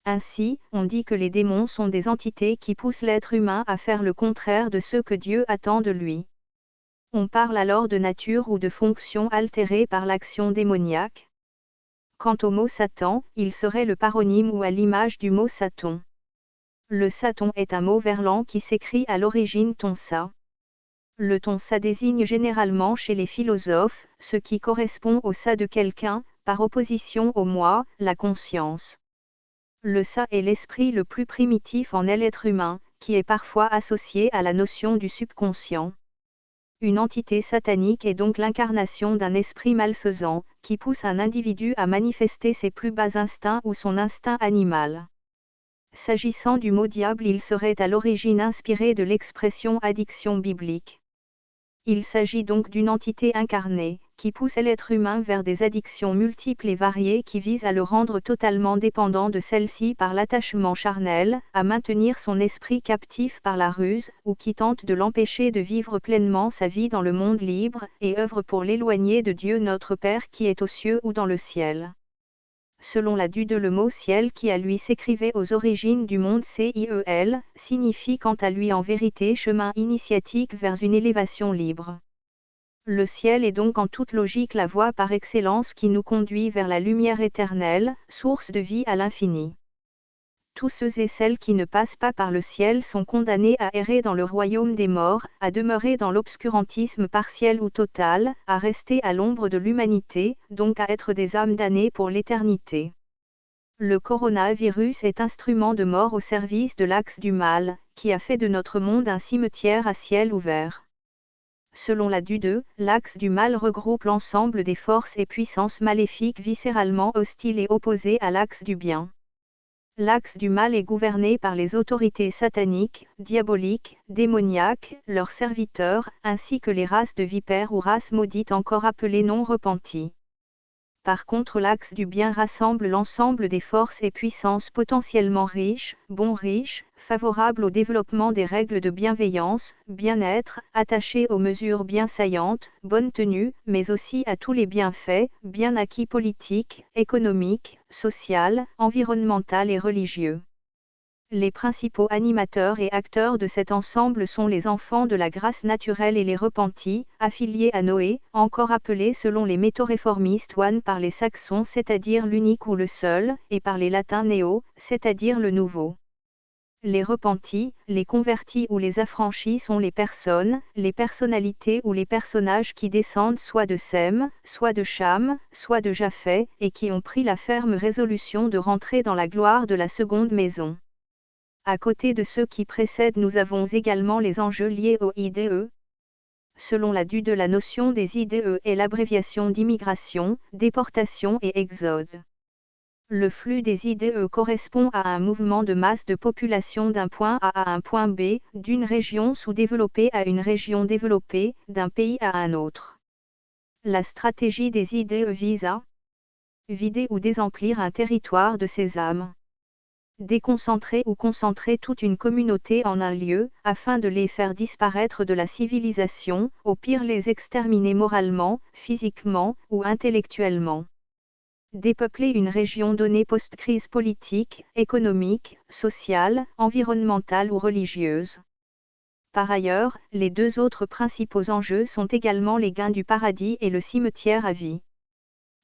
Speaker 1: Ainsi, on dit que les démons sont des entités qui poussent l'être humain à faire le contraire de ce que Dieu attend de lui. On parle alors de nature ou de fonction altérée par l'action démoniaque. Quant au mot Satan, il serait le paronyme ou à l'image du mot Saton. Le Saton est un mot verlan qui s'écrit à l'origine tonsa. Le tonsa désigne généralement chez les philosophes, ce qui correspond au ça de quelqu'un, par opposition au moi, la conscience. Le ça est l'esprit le plus primitif en l'être humain, qui est parfois associé à la notion du subconscient. Une entité satanique est donc l'incarnation d'un esprit malfaisant, qui pousse un individu à manifester ses plus bas instincts ou son instinct animal. S'agissant du mot diable, il serait à l'origine inspiré de l'expression addiction biblique. Il s'agit donc d'une entité incarnée, qui pousse l'être humain vers des addictions multiples et variées qui visent à le rendre totalement dépendant de celle-ci par l'attachement charnel, à maintenir son esprit captif par la ruse, ou qui tente de l'empêcher de vivre pleinement sa vie dans le monde libre, et œuvre pour l'éloigner de Dieu notre Père qui est aux cieux ou dans le ciel. Selon la Dude, le mot ciel qui à lui s'écrivait aux origines du monde ciel, signifie quant à lui en vérité chemin initiatique vers une élévation libre. Le ciel est donc en toute logique la voie par excellence qui nous conduit vers la lumière éternelle, source de vie à l'infini. Tous ceux et celles qui ne passent pas par le ciel sont condamnés à errer dans le royaume des morts, à demeurer dans l'obscurantisme partiel ou total, à rester à l'ombre de l'humanité, donc à être des âmes damnées pour l'éternité. Le coronavirus est instrument de mort au service de l'axe du mal, qui a fait de notre monde un cimetière à ciel ouvert. Selon la Dude, l'axe du mal regroupe l'ensemble des forces et puissances maléfiques viscéralement hostiles et opposées à l'axe du bien. L'axe du mal est gouverné par les autorités sataniques, diaboliques, démoniaques, leurs serviteurs, ainsi que les races de vipères ou races maudites encore appelées non repenties. Par contre, l'axe du bien rassemble l'ensemble des forces et puissances potentiellement riches, favorables au développement des règles de bienveillance, bien-être, attachées aux mesures bien saillantes, bonne tenue, mais aussi à tous les bienfaits, bien acquis politiques, économiques, sociaux, environnementaux et religieux. Les principaux animateurs et acteurs de cet ensemble sont les enfants de la grâce naturelle et les repentis, affiliés à Noé, encore appelés selon les métauréformistes one par les Saxons, c'est-à-dire l'unique ou le seul, et par les latins néo, c'est-à-dire le nouveau. Les repentis, les convertis ou les affranchis sont les personnes, les personnalités ou les personnages qui descendent soit de Sem, soit de Cham, soit de Japheth, et qui ont pris la ferme résolution de rentrer dans la gloire de la seconde maison. À côté de ceux qui précèdent, nous avons également les enjeux liés aux IDE. Selon la Dude, la notion des IDE est l'abréviation d'immigration, déportation et exode. Le flux des IDE correspond à un mouvement de masse de population d'un point A à un point B, d'une région sous-développée à une région développée, d'un pays à un autre. La stratégie des IDE vise à vider ou désemplir un territoire de ses âmes. Déconcentrer ou concentrer toute une communauté en un lieu, afin de les faire disparaître de la civilisation, au pire les exterminer moralement, physiquement ou intellectuellement. Dépeupler une région donnée post-crise politique, économique, sociale, environnementale ou religieuse. Par ailleurs, les deux autres principaux enjeux sont également les gains du paradis et le cimetière à vie.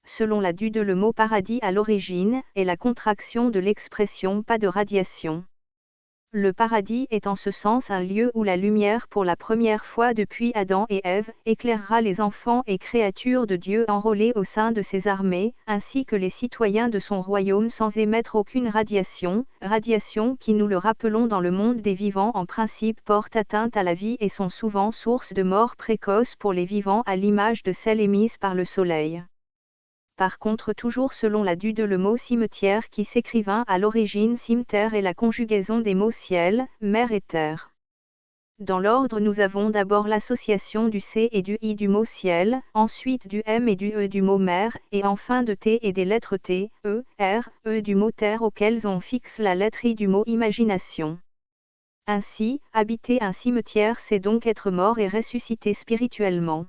Speaker 1: Selon la Dude, le mot paradis à l'origine est la contraction de l'expression pas de radiation. Le paradis est en ce sens un lieu où la lumière pour la première fois depuis Adam et Ève éclairera les enfants et créatures de Dieu enrôlés au sein de ses armées, ainsi que les citoyens de son royaume sans émettre aucune radiation qui nous le rappelons dans le monde des vivants en principe porte atteinte à la vie et sont souvent source de mort précoce pour les vivants à l'image de celle émise par le soleil. Par contre, toujours selon la Dude, le mot cimetière qui s'écrivint à l'origine cimetière est la conjugaison des mots ciel, mer et terre. Dans l'ordre, nous avons d'abord l'association du C et du I du mot ciel, ensuite du M et du E du mot mer, et enfin de T et des lettres T, E, R, E du mot terre auxquelles on fixe la lettre I du mot imagination. Ainsi, habiter un cimetière, c'est donc être mort et ressuscité spirituellement.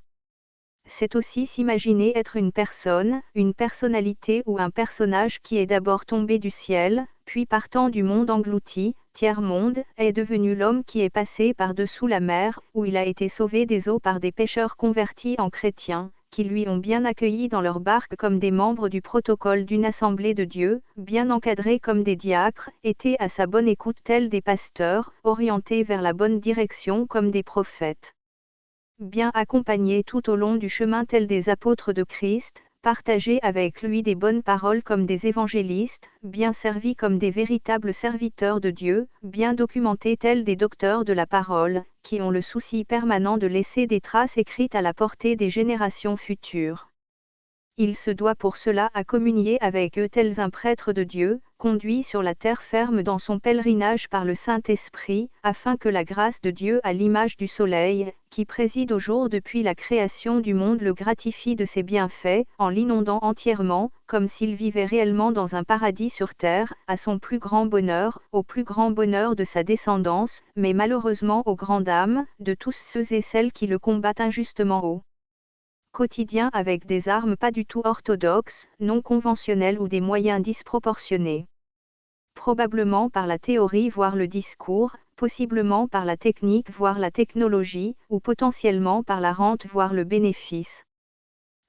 Speaker 1: C'est aussi s'imaginer être une personne, une personnalité ou un personnage qui est d'abord tombé du ciel, puis partant du monde englouti, tiers-monde, est devenu l'homme qui est passé par-dessous la mer, où il a été sauvé des eaux par des pêcheurs convertis en chrétiens, qui lui ont bien accueilli dans leur barque comme des membres du protocole d'une assemblée de Dieu, bien encadrés comme des diacres, étaient à sa bonne écoute tels des pasteurs, orientés vers la bonne direction comme des prophètes. Bien accompagnés tout au long du chemin tels des apôtres de Christ, partagés avec lui des bonnes paroles comme des évangélistes, bien servis comme des véritables serviteurs de Dieu, bien documentés tels des docteurs de la parole, qui ont le souci permanent de laisser des traces écrites à la portée des générations futures. Il se doit pour cela à communier avec eux tel un prêtre de Dieu, conduit sur la terre ferme dans son pèlerinage par le Saint-Esprit, afin que la grâce de Dieu à l'image du soleil, qui préside au jour depuis la création du monde, le gratifie de ses bienfaits, en l'inondant entièrement, comme s'il vivait réellement dans un paradis sur terre, à son plus grand bonheur, au plus grand bonheur de sa descendance, mais malheureusement aux grandes âmes, de tous ceux et celles qui le combattent injustement. quotidien avec des armes pas du tout orthodoxes, non conventionnelles ou des moyens disproportionnés. Probablement par la théorie voire le discours, possiblement par la technique voire la technologie, ou potentiellement par la rente voire le bénéfice.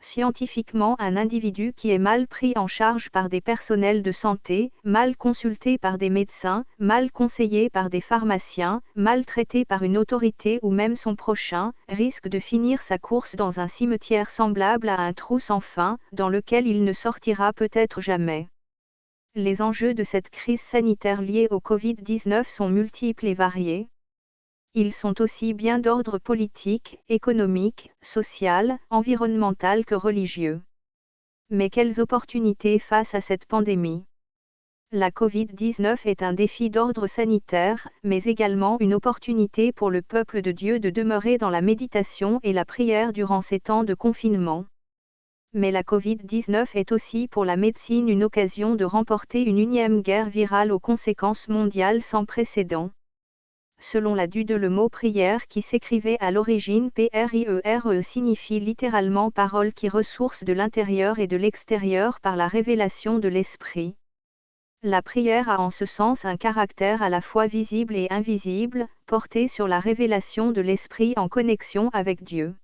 Speaker 1: Scientifiquement, un individu qui est mal pris en charge par des personnels de santé, mal consulté par des médecins, mal conseillé par des pharmaciens, mal traité par une autorité ou même son prochain, risque de finir sa course dans un cimetière semblable à un trou sans fin, dans lequel il ne sortira peut-être jamais. Les enjeux de cette crise sanitaire liée au Covid-19 sont multiples et variés. Ils sont aussi bien d'ordre politique, économique, social, environnemental que religieux. Mais quelles opportunités face à cette pandémie? La Covid-19 est un défi d'ordre sanitaire, mais également une opportunité pour le peuple de Dieu de demeurer dans la méditation et la prière durant ces temps de confinement. Mais la Covid-19 est aussi pour la médecine une occasion de remporter une unième guerre virale aux conséquences mondiales sans précédent. Selon la DUDE, le mot prière qui s'écrivait à l'origine priere signifie littéralement parole qui ressource de l'intérieur et de l'extérieur par la révélation de l'esprit. La prière a en ce sens un caractère à la fois visible et invisible, porté sur la révélation de l'esprit en connexion avec Dieu.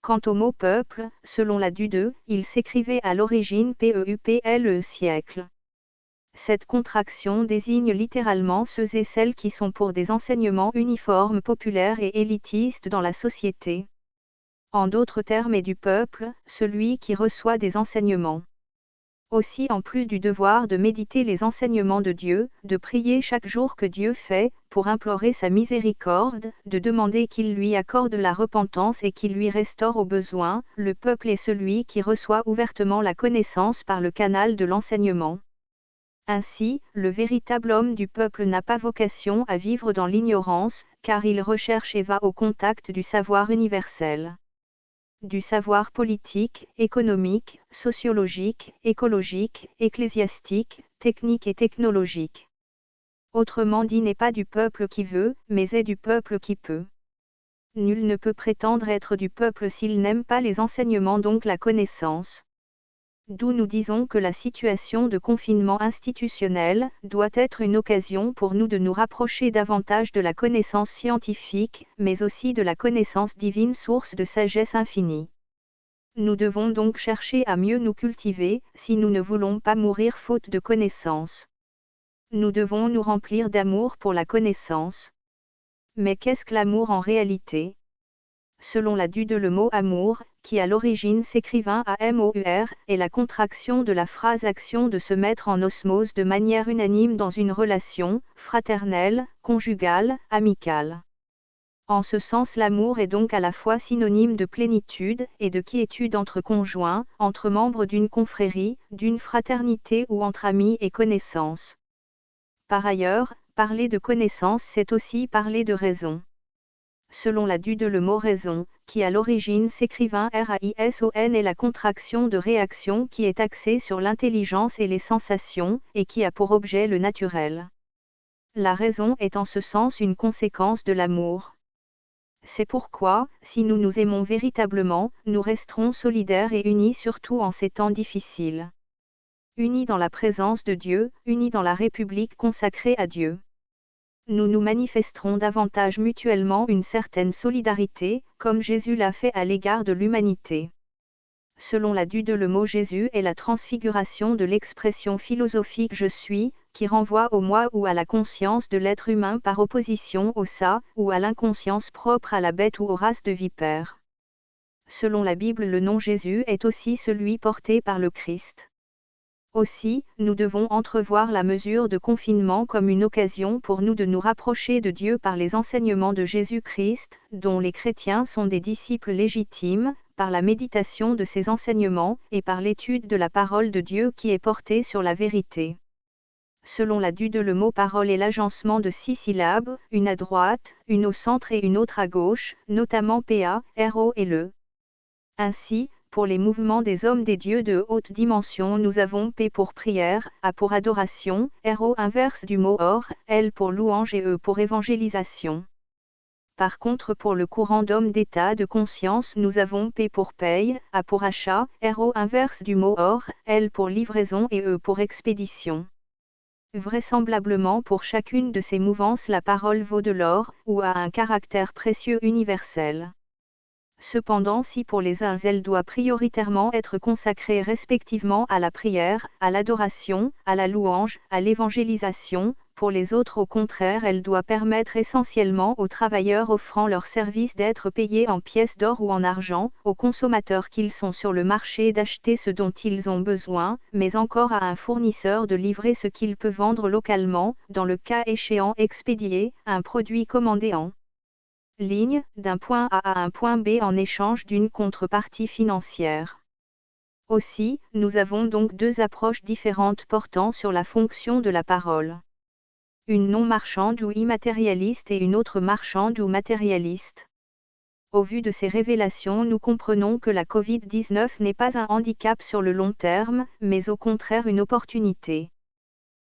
Speaker 1: Quant au mot peuple, selon la DUDE, il s'écrivait à l'origine peuple siècle. Cette contraction désigne littéralement ceux et celles qui sont pour des enseignements uniformes, populaires et élitistes dans la société. En d'autres termes, est du peuple, celui qui reçoit des enseignements. Aussi, en plus du devoir de méditer les enseignements de Dieu, de prier chaque jour que Dieu fait, pour implorer sa miséricorde, de demander qu'il lui accorde la repentance et qu'il lui restaure au besoin, le peuple est celui qui reçoit ouvertement la connaissance par le canal de l'enseignement. Ainsi, le véritable homme du peuple n'a pas vocation à vivre dans l'ignorance, car il recherche et va au contact du savoir universel. Du savoir politique, économique, sociologique, écologique, ecclésiastique, technique et technologique. Autrement dit, n'est pas du peuple qui veut, mais est du peuple qui peut. Nul ne peut prétendre être du peuple s'il n'aime pas les enseignements, donc la connaissance. D'où nous disons que la situation de confinement institutionnel doit être une occasion pour nous de nous rapprocher davantage de la connaissance scientifique, mais aussi de la connaissance divine, source de sagesse infinie. Nous devons donc chercher à mieux nous cultiver, si nous ne voulons pas mourir faute de connaissance. Nous devons nous remplir d'amour pour la connaissance. Mais qu'est-ce que l'amour en réalité? Selon la DUDE, le mot amour, qui à l'origine s'écrivait AMOUR, est la contraction de la phrase action de se mettre en osmose de manière unanime dans une relation, fraternelle, conjugale, amicale. En ce sens, l'amour est donc à la fois synonyme de plénitude et de quiétude entre conjoints, entre membres d'une confrérie, d'une fraternité ou entre amis et connaissances. Par ailleurs, parler de connaissance, c'est aussi parler de raison. Selon la DUDE, le mot raison, qui à l'origine s'écrivait RAISON, est la contraction de réaction qui est axée sur l'intelligence et les sensations, et qui a pour objet le naturel. La raison est en ce sens une conséquence de l'amour. C'est pourquoi, si nous nous aimons véritablement, nous resterons solidaires et unis, surtout en ces temps difficiles. Unis dans la présence de Dieu, unis dans la République consacrée à Dieu. Nous nous manifesterons davantage mutuellement une certaine solidarité, comme Jésus l'a fait à l'égard de l'humanité. Selon la DUDE, le mot Jésus est la transfiguration de l'expression philosophique je suis, qui renvoie au moi ou à la conscience de l'être humain par opposition au ça, ou à l'inconscience propre à la bête ou aux races de vipères. Selon la Bible, le nom Jésus est aussi celui porté par le Christ. Aussi, nous devons entrevoir la mesure de confinement comme une occasion pour nous de nous rapprocher de Dieu par les enseignements de Jésus-Christ, dont les chrétiens sont des disciples légitimes, par la méditation de ces enseignements, et par l'étude de la parole de Dieu qui est portée sur la vérité. Selon la DUDE, le mot parole est l'agencement de 6 syllabes, une à droite, une au centre et une autre à gauche, notamment PA, RO et LE. Ainsi, pour les mouvements des hommes des dieux de haute dimension, nous avons P pour prière, A pour adoration, RO inverse du mot or, L pour louange et E pour évangélisation. Par contre pour le courant d'homme d'état de conscience nous avons P pour paye, A pour achat, RO inverse du mot or, L pour livraison et E pour expédition. Vraisemblablement pour chacune de ces mouvances la parole vaut de l'or, ou a un caractère précieux universel. Cependant si pour les uns elle doit prioritairement être consacrée respectivement à la prière, à l'adoration, à la louange, à l'évangélisation, pour les autres au contraire elle doit permettre essentiellement aux travailleurs offrant leurs services d'être payés en pièces d'or ou en argent, aux consommateurs qu'ils sont sur le marché d'acheter ce dont ils ont besoin, mais encore à un fournisseur de livrer ce qu'il peut vendre localement, dans le cas échéant expédier, un produit commandé en ligne, d'un point A à un point B en échange d'une contrepartie financière. Aussi, nous avons donc deux approches différentes portant sur la fonction de la parole. Une non marchande ou immatérialiste et une autre marchande ou matérialiste. Au vu de ces révélations, nous comprenons que la Covid-19 n'est pas un handicap sur le long terme, mais au contraire une opportunité.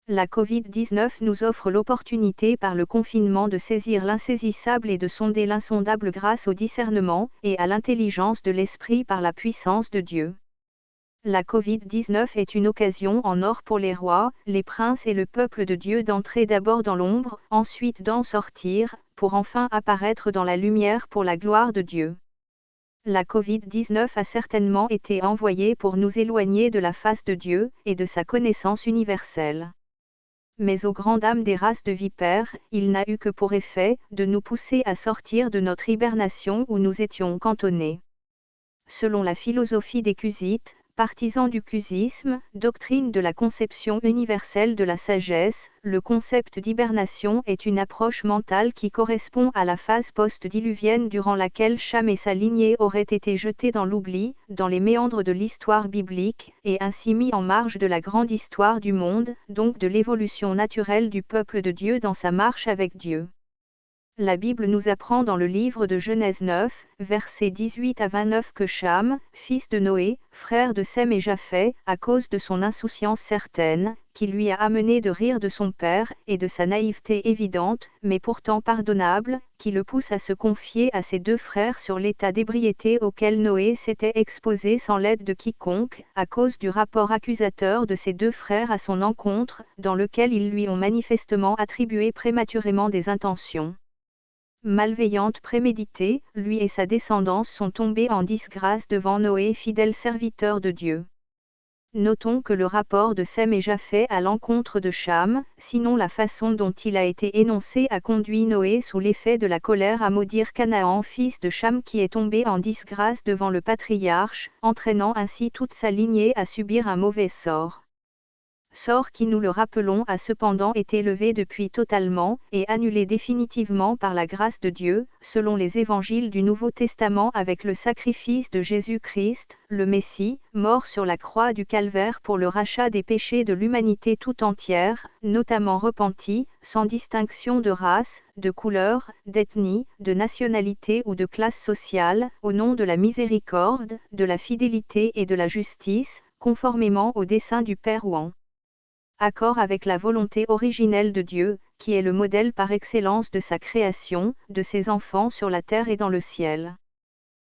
Speaker 1: La Covid-19 nous offre l'opportunité par le confinement de saisir l'insaisissable et de sonder l'insondable grâce au discernement et à l'intelligence de l'esprit par la puissance de Dieu. La Covid-19 est une occasion en or pour les rois, les princes et le peuple de Dieu d'entrer d'abord dans l'ombre, ensuite d'en sortir, pour enfin apparaître dans la lumière pour la gloire de Dieu. La Covid-19 a certainement été envoyée pour nous éloigner de la face de Dieu et de sa connaissance universelle. Mais aux grandes âmes des races de vipères, il n'a eu que pour effet de nous pousser à sortir de notre hibernation où nous étions cantonnés. Selon la philosophie des Cusites, partisans du cusisme, doctrine de la conception universelle de la sagesse, le concept d'hibernation est une approche mentale qui correspond à la phase post-diluvienne durant laquelle Cham et sa lignée auraient été jetés dans l'oubli, dans les méandres de l'histoire biblique, et ainsi mis en marge de la grande histoire du monde, donc de l'évolution naturelle du peuple de Dieu dans sa marche avec Dieu. La Bible nous apprend dans le livre de Genèse 9, versets 18 à 29 que Cham, fils de Noé, frère de Sem et Japheth, à cause de son insouciance certaine, qui lui a amené de rire de son père, et de sa naïveté évidente, mais pourtant pardonnable, qui le pousse à se confier à ses deux frères sur l'état d'ébriété auquel Noé s'était exposé sans l'aide de quiconque, à cause du rapport accusateur de ses deux frères à son encontre, dans lequel ils lui ont manifestement attribué prématurément des intentions malveillante préméditée, lui et sa descendance sont tombés en disgrâce devant Noé, fidèle serviteur de Dieu. Notons que le rapport de Sem et Japheth à l'encontre de Cham, sinon la façon dont il a été énoncé, a conduit Noé sous l'effet de la colère à maudire Canaan, fils de Cham, qui est tombé en disgrâce devant le patriarche, entraînant ainsi toute sa lignée à subir un mauvais sort. Sort qui, nous le rappelons, a cependant été levé depuis totalement et annulé définitivement par la grâce de Dieu, selon les évangiles du Nouveau Testament, avec le sacrifice de Jésus-Christ, le Messie, mort sur la croix du Calvaire pour le rachat des péchés de l'humanité tout entière, notamment repentie, sans distinction de race, de couleur, d'ethnie, de nationalité ou de classe sociale, au nom de la miséricorde, de la fidélité et de la justice, conformément au dessein du Père ou en accord avec la volonté originelle de Dieu, qui est le modèle par excellence de sa création, de ses enfants sur la terre et dans le ciel.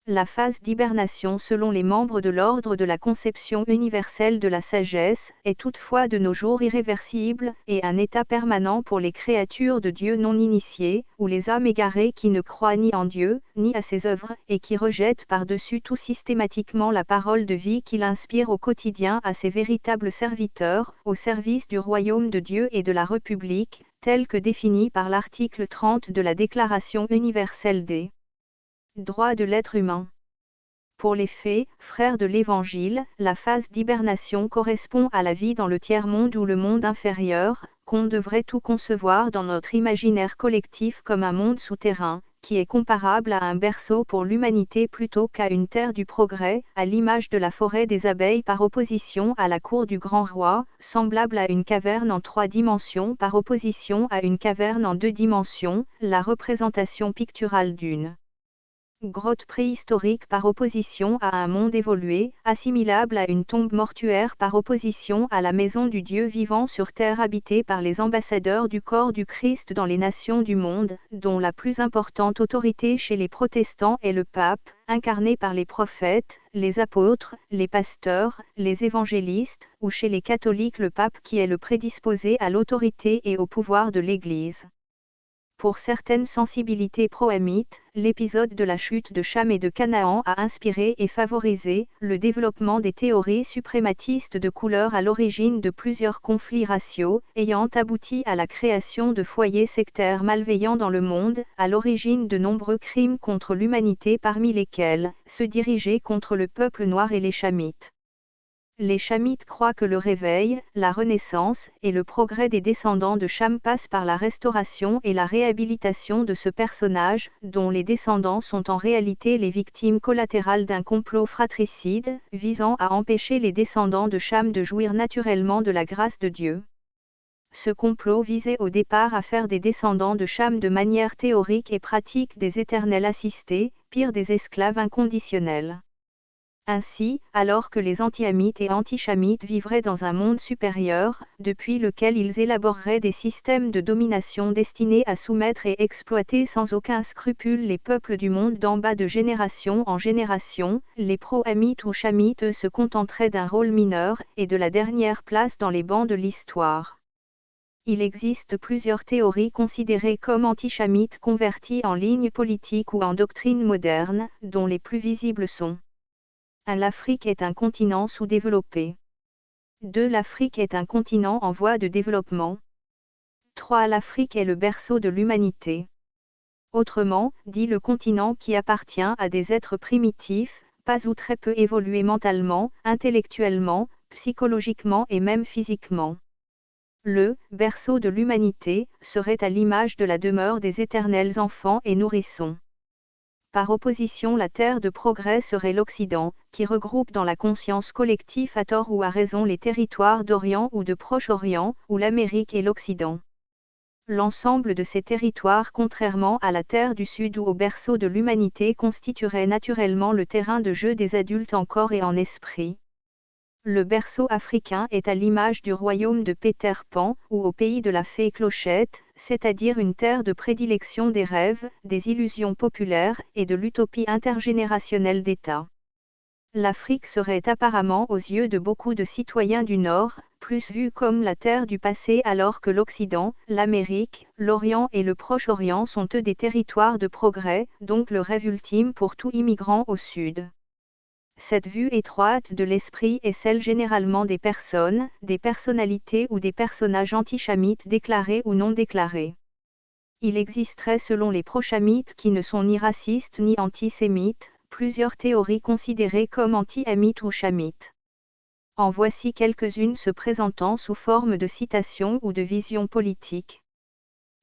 Speaker 1: La phase d'hibernation selon les membres de l'ordre de la conception universelle de la sagesse, est toutefois de nos jours irréversible, et un état permanent pour les créatures de Dieu non initiées, ou les âmes égarées qui ne croient ni en Dieu, ni à ses œuvres, et qui rejettent par-dessus tout systématiquement la parole de vie qu'il inspire au quotidien à ses véritables serviteurs, au service du royaume de Dieu et de la République, tel que défini par l'article 30 de la Déclaration universelle des droits de l'être humain. Pour les faits, frères de l'Évangile, la phase d'hibernation correspond à la vie dans le tiers-monde ou le monde inférieur, qu'on devrait tout concevoir dans notre imaginaire collectif comme un monde souterrain, qui est comparable à un berceau pour l'humanité plutôt qu'à une terre du progrès, à l'image de la forêt des abeilles par opposition à la cour du grand roi, semblable à une caverne en 3 dimensions par opposition à une caverne en 2 dimensions, la représentation picturale d'une grotte préhistorique par opposition à un monde évolué, assimilable à une tombe mortuaire par opposition à la maison du Dieu vivant sur terre habitée par les ambassadeurs du corps du Christ dans les nations du monde, dont la plus importante autorité chez les protestants est le pape, incarné par les prophètes, les apôtres, les pasteurs, les évangélistes, ou chez les catholiques le pape qui est le prédisposé à l'autorité et au pouvoir de l'Église. Pour certaines sensibilités pro-hamites, l'épisode de la chute de Cham et de Canaan a inspiré et favorisé le développement des théories suprématistes de couleur à l'origine de plusieurs conflits raciaux, ayant abouti à la création de foyers sectaires malveillants dans le monde, à l'origine de nombreux crimes contre l'humanité parmi lesquels se diriger contre le peuple noir et les Chamites. Les Chamites croient que le réveil, la renaissance et le progrès des descendants de Cham passent par la restauration et la réhabilitation de ce personnage, dont les descendants sont en réalité les victimes collatérales d'un complot fratricide, visant à empêcher les descendants de Cham de jouir naturellement de la grâce de Dieu. Ce complot visait au départ à faire des descendants de Cham de manière théorique et pratique des éternels assistés, pire des esclaves inconditionnels. Ainsi, alors que les anti-hamites et anti-chamites vivraient dans un monde supérieur, depuis lequel ils élaboreraient des systèmes de domination destinés à soumettre et exploiter sans aucun scrupule les peuples du monde d'en bas de génération en génération, les pro-hamites ou chamites se contenteraient d'un rôle mineur et de la dernière place dans les bancs de l'histoire. Il existe plusieurs théories considérées comme anti-chamites converties en ligne politique ou en doctrine moderne, dont les plus visibles sont 1. L'Afrique est un continent sous-développé. 2. L'Afrique est un continent en voie de développement. 3. L'Afrique est le berceau de l'humanité. Autrement dit, le continent qui appartient à des êtres primitifs, pas ou très peu évolués mentalement, intellectuellement, psychologiquement et même physiquement. Le berceau de l'humanité serait à l'image de la demeure des éternels enfants et nourrissons. Par opposition, la terre de progrès serait l'Occident, qui regroupe dans la conscience collective à tort ou à raison les territoires d'Orient ou de Proche-Orient, ou l'Amérique et l'Occident. L'ensemble de ces territoires, contrairement à la terre du Sud ou au berceau de l'humanité, constituerait naturellement le terrain de jeu des adultes en corps et en esprit. Le berceau africain est à l'image du royaume de Peter Pan, ou au pays de la fée Clochette, c'est-à-dire une terre de prédilection des rêves, des illusions populaires et de l'utopie intergénérationnelle d'État. L'Afrique serait apparemment aux yeux de beaucoup de citoyens du Nord, plus vue comme la terre du passé alors que l'Occident, l'Amérique, l'Orient et le Proche-Orient sont eux des territoires de progrès, donc le rêve ultime pour tout immigrant au Sud. Cette vue étroite de l'esprit est celle généralement des personnes, des personnalités ou des personnages anti-chamites déclarés ou non déclarés. Il existerait selon les pro-chamites qui ne sont ni racistes ni antisémites, plusieurs théories considérées comme anti-hamites ou chamites. En voici quelques-unes se présentant sous forme de citations ou de visions politiques.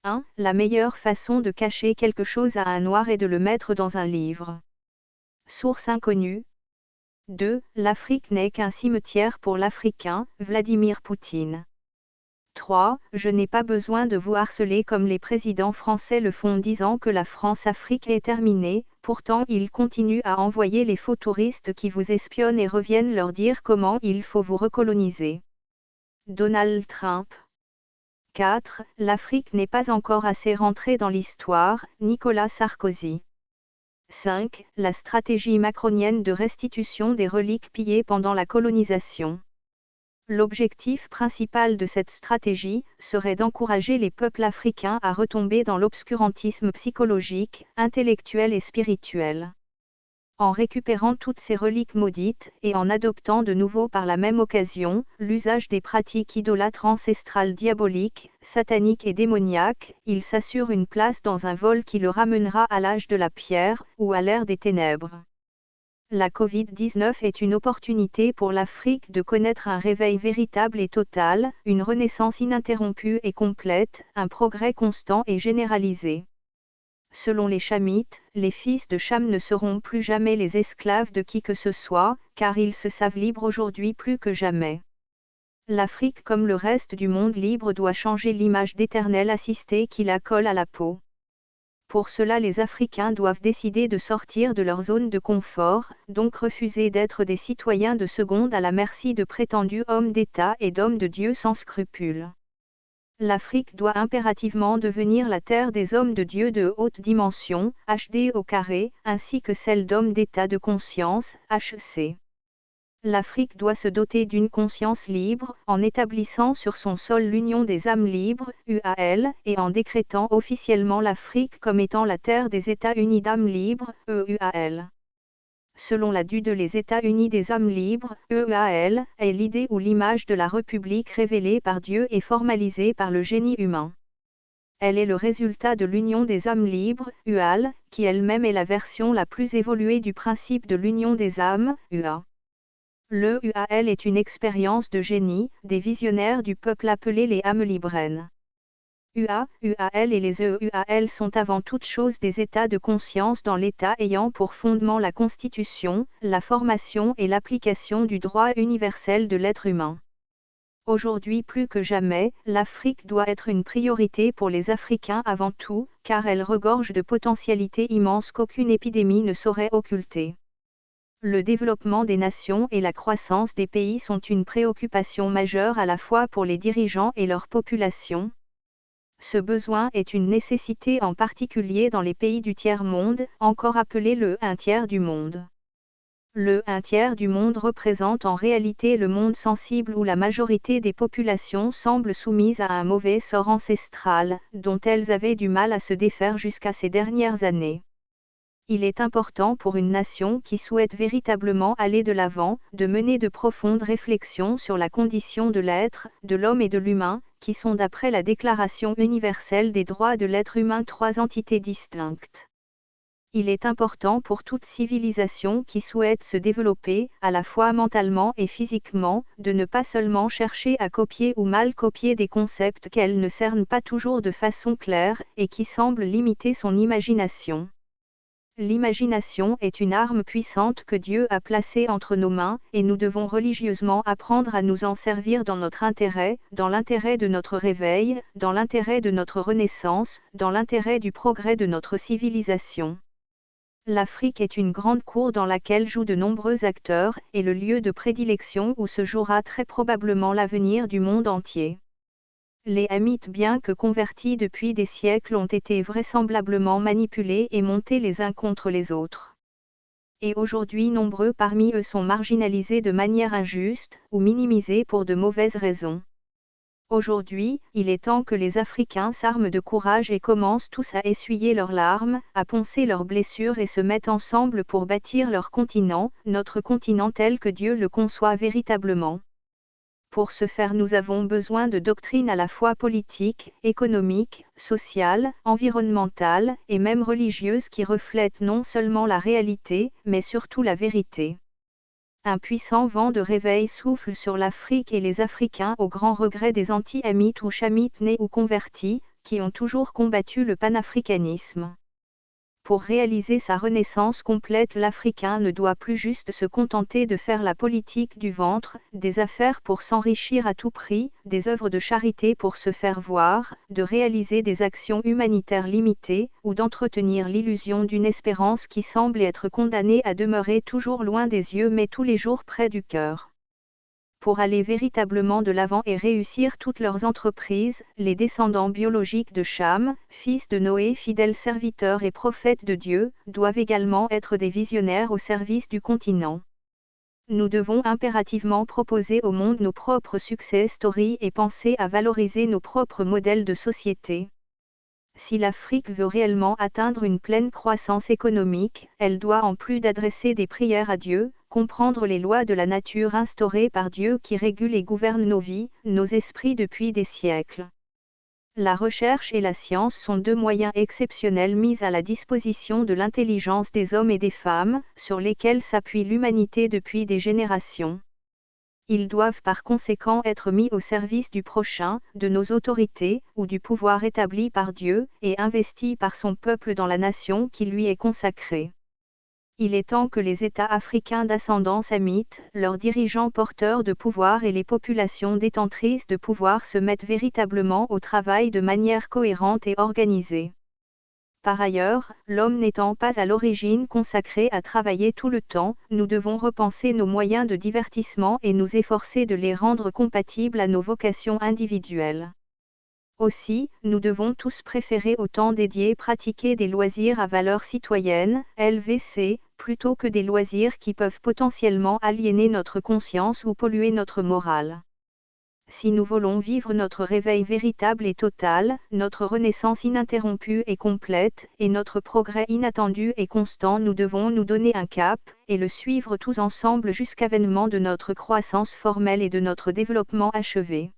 Speaker 1: 1. La meilleure façon de cacher quelque chose à un noir est de le mettre dans un livre. Source inconnue. 2. L'Afrique n'est qu'un cimetière pour l'Africain, Vladimir Poutine. 3. Je n'ai pas besoin de vous harceler comme les présidents français le font disant que la France-Afrique est terminée, pourtant ils continuent à envoyer les faux touristes qui vous espionnent et reviennent leur dire comment il faut vous recoloniser. Donald Trump. 4. L'Afrique n'est pas encore assez rentrée dans l'histoire, Nicolas Sarkozy. 5. La stratégie macronienne de restitution des reliques pillées pendant la colonisation. L'objectif principal de cette stratégie serait d'encourager les peuples africains à retomber dans l'obscurantisme psychologique, intellectuel et spirituel. En récupérant toutes ces reliques maudites et en adoptant de nouveau par la même occasion l'usage des pratiques idolâtres ancestrales diaboliques, sataniques et démoniaques, il s'assure une place dans un vol qui le ramènera à l'âge de la pierre ou à l'ère des ténèbres. La Covid-19 est une opportunité pour l'Afrique de connaître un réveil véritable et total, une renaissance ininterrompue et complète, un progrès constant et généralisé. Selon les chamites, les fils de Cham ne seront plus jamais les esclaves de qui que ce soit, car ils se savent libres aujourd'hui plus que jamais. L'Afrique comme le reste du monde libre doit changer l'image d'éternel assisté qui la colle à la peau. Pour cela les Africains doivent décider de sortir de leur zone de confort, donc refuser d'être des citoyens de seconde à la merci de prétendus hommes d'État et d'hommes de Dieu sans scrupules. L'Afrique doit impérativement devenir la terre des hommes de Dieu de haute dimension, HD, ainsi que celle d'hommes d'État de conscience, HC. L'Afrique doit se doter d'une conscience libre, en établissant sur son sol l'Union des âmes libres, UAL, et en décrétant officiellement l'Afrique comme étant la terre des États unis d'âmes libres, EUAL. Selon la DUDE, les États unis des âmes libres, EUAL, est l'idée ou l'image de la République révélée par Dieu et formalisée par le génie humain. Elle est le résultat de l'Union des âmes libres, UAL, qui elle-même est la version la plus évoluée du principe de l'Union des âmes, UA. Le UAL est une expérience de génie, des visionnaires du peuple appelés les âmes libraines. UAL et les EUAL sont avant toute chose des états de conscience dans l'État ayant pour fondement la Constitution, la formation et l'application du droit universel de l'être humain. Aujourd'hui plus que jamais, l'Afrique doit être une priorité pour les Africains avant tout, car elle regorge de potentialités immenses qu'aucune épidémie ne saurait occulter. Le développement des nations et la croissance des pays sont une préoccupation majeure à la fois pour les dirigeants et leur population. Ce besoin est une nécessité en particulier dans les pays du tiers-monde, encore appelés le 1/3 du monde. Le 1/3 du monde représente en réalité le monde sensible où la majorité des populations semblent soumises à un mauvais sort ancestral, dont elles avaient du mal à se défaire jusqu'à ces dernières années. Il est important pour une nation qui souhaite véritablement aller de l'avant, de mener de profondes réflexions sur la condition de l'être, de l'homme et de l'humain, qui sont d'après la Déclaration universelle des droits de l'être humain 3 entités distinctes. Il est important pour toute civilisation qui souhaite se développer, à la fois mentalement et physiquement, de ne pas seulement chercher à copier ou mal copier des concepts qu'elle ne cerne pas toujours de façon claire, et qui semblent limiter son imagination. L'imagination est une arme puissante que Dieu a placée entre nos mains, et nous devons religieusement apprendre à nous en servir dans notre intérêt, dans l'intérêt de notre réveil, dans l'intérêt de notre renaissance, dans l'intérêt du progrès de notre civilisation. L'Afrique est une grande cour dans laquelle jouent de nombreux acteurs, et le lieu de prédilection où se jouera très probablement l'avenir du monde entier. Les Hamites, bien que convertis depuis des siècles, ont été vraisemblablement manipulés et montés les uns contre les autres. Et aujourd'hui nombreux parmi eux sont marginalisés de manière injuste, ou minimisés pour de mauvaises raisons. Aujourd'hui, il est temps que les Africains s'arment de courage et commencent tous à essuyer leurs larmes, à poncer leurs blessures et se mettent ensemble pour bâtir leur continent, notre continent tel que Dieu le conçoit véritablement. Pour ce faire, nous avons besoin de doctrines à la fois politiques, économiques, sociales, environnementales, et même religieuses qui reflètent non seulement la réalité, mais surtout la vérité. Un puissant vent de réveil souffle sur l'Afrique et les Africains au grand regret des anti-hamites ou chamites nés ou convertis, qui ont toujours combattu le panafricanisme. Pour réaliser sa renaissance complète, l'Africain ne doit plus juste se contenter de faire la politique du ventre, des affaires pour s'enrichir à tout prix, des œuvres de charité pour se faire voir, de réaliser des actions humanitaires limitées, ou d'entretenir l'illusion d'une espérance qui semble être condamnée à demeurer toujours loin des yeux mais tous les jours près du cœur. Pour aller véritablement de l'avant et réussir toutes leurs entreprises, les descendants biologiques de Cham, fils de Noé, fidèles serviteurs et prophètes de Dieu, doivent également être des visionnaires au service du continent. Nous devons impérativement proposer au monde nos propres success stories et penser à valoriser nos propres modèles de société. Si l'Afrique veut réellement atteindre une pleine croissance économique, elle doit, en plus d'adresser des prières à Dieu, comprendre les lois de la nature instaurées par Dieu qui régulent et gouvernent nos vies, nos esprits depuis des siècles. La recherche et la science sont deux moyens exceptionnels mis à la disposition de l'intelligence des hommes et des femmes, sur lesquels s'appuie l'humanité depuis des générations. Ils doivent par conséquent être mis au service du prochain, de nos autorités, ou du pouvoir établi par Dieu, et investi par son peuple dans la nation qui lui est consacrée. Il est temps que les États africains d'ascendance hamite, leurs dirigeants porteurs de pouvoir et les populations détentrices de pouvoir se mettent véritablement au travail de manière cohérente et organisée. Par ailleurs, l'homme n'étant pas à l'origine consacré à travailler tout le temps, nous devons repenser nos moyens de divertissement et nous efforcer de les rendre compatibles à nos vocations individuelles. Aussi, nous devons tous préférer au temps dédié pratiquer des loisirs à valeur citoyenne, LVC, plutôt que des loisirs qui peuvent potentiellement aliéner notre conscience ou polluer notre morale. Si nous voulons vivre notre réveil véritable et total, notre renaissance ininterrompue et complète, et notre progrès inattendu et constant, nous devons nous donner un cap, et le suivre tous ensemble jusqu'à l'avènement de notre croissance formelle et de notre développement achevé.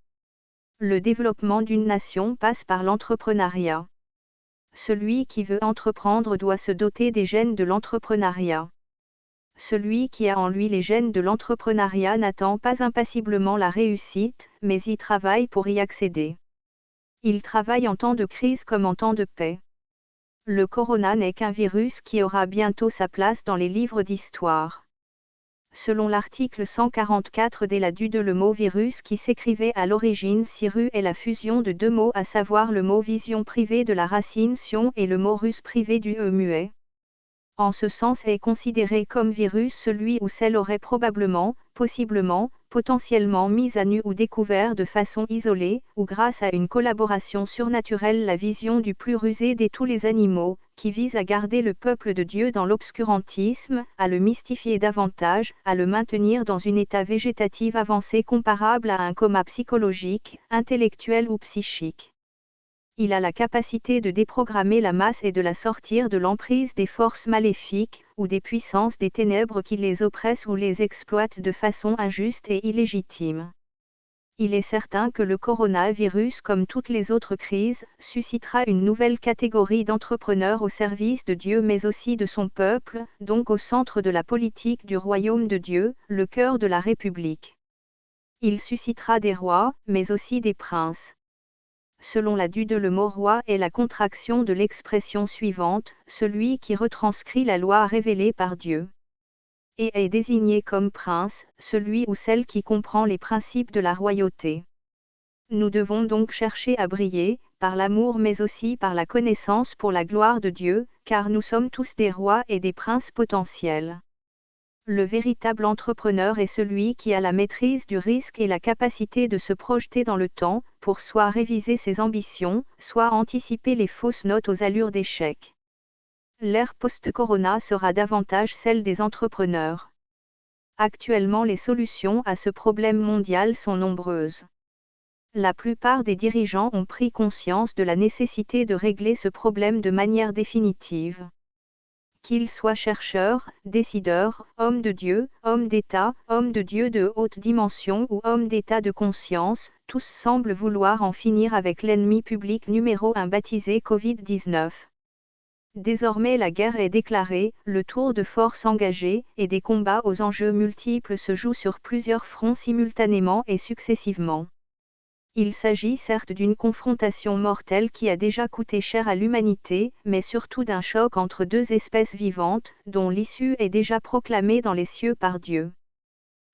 Speaker 1: Le développement d'une nation passe par l'entrepreneuriat. Celui qui veut entreprendre doit se doter des gènes de l'entrepreneuriat. Celui qui a en lui les gènes de l'entrepreneuriat n'attend pas impassiblement la réussite, mais y travaille pour y accéder. Il travaille en temps de crise comme en temps de paix. Le corona n'est qu'un virus qui aura bientôt sa place dans les livres d'histoire. Selon l'article 144 de la DUDE, le mot virus qui s'écrivait à l'origine Ciru est la fusion de deux mots, à savoir le mot vision privé de la racine sion et le mot russe privé du e muet. En ce sens est considéré comme virus celui ou celle aurait probablement, possiblement, potentiellement mis à nu ou découvert de façon isolée, ou grâce à une collaboration surnaturelle, la vision du plus rusé de tous les animaux, qui vise à garder le peuple de Dieu dans l'obscurantisme, à le mystifier davantage, à le maintenir dans un état végétatif avancé comparable à un coma psychologique, intellectuel ou psychique. Il a la capacité de déprogrammer la masse et de la sortir de l'emprise des forces maléfiques, ou des puissances des ténèbres qui les oppressent ou les exploitent de façon injuste et illégitime. Il est certain que le coronavirus, comme toutes les autres crises, suscitera une nouvelle catégorie d'entrepreneurs au service de Dieu mais aussi de son peuple, donc au centre de la politique du royaume de Dieu, le cœur de la République. Il suscitera des rois, mais aussi des princes. Selon la DUDE, le mot roi est la contraction de l'expression suivante, celui qui retranscrit la loi révélée par Dieu. Et est désigné comme prince, celui ou celle qui comprend les principes de la royauté. Nous devons donc chercher à briller, par l'amour mais aussi par la connaissance pour la gloire de Dieu, car nous sommes tous des rois et des princes potentiels. Le véritable entrepreneur est celui qui a la maîtrise du risque et la capacité de se projeter dans le temps, pour soit réviser ses ambitions, soit anticiper les fausses notes aux allures d'échec. L'ère post-corona sera davantage celle des entrepreneurs. Actuellement, les solutions à ce problème mondial sont nombreuses. La plupart des dirigeants ont pris conscience de la nécessité de régler ce problème de manière définitive. Qu'ils soient chercheurs, décideurs, hommes de Dieu, hommes d'État, hommes de Dieu de haute dimension ou hommes d'État de conscience, tous semblent vouloir en finir avec l'ennemi public numéro 1 baptisé Covid-19. Désormais la guerre est déclarée, le tour de force engagé, et des combats aux enjeux multiples se jouent sur plusieurs fronts simultanément et successivement. Il s'agit certes d'une confrontation mortelle qui a déjà coûté cher à l'humanité, mais surtout d'un choc entre deux espèces vivantes, dont l'issue est déjà proclamée dans les cieux par Dieu.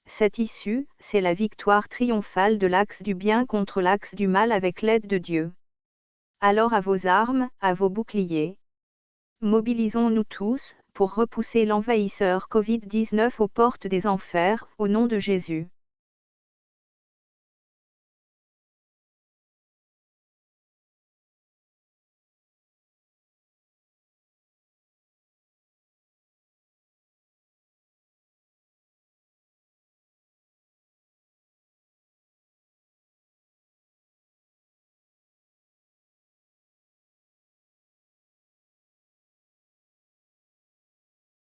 Speaker 1: Cette issue, c'est la victoire triomphale de l'axe du bien contre l'axe du mal avec l'aide de Dieu. Alors à vos armes, à vos boucliers. Mobilisons-nous tous, pour repousser l'envahisseur Covid-19 aux portes des enfers, au nom de Jésus.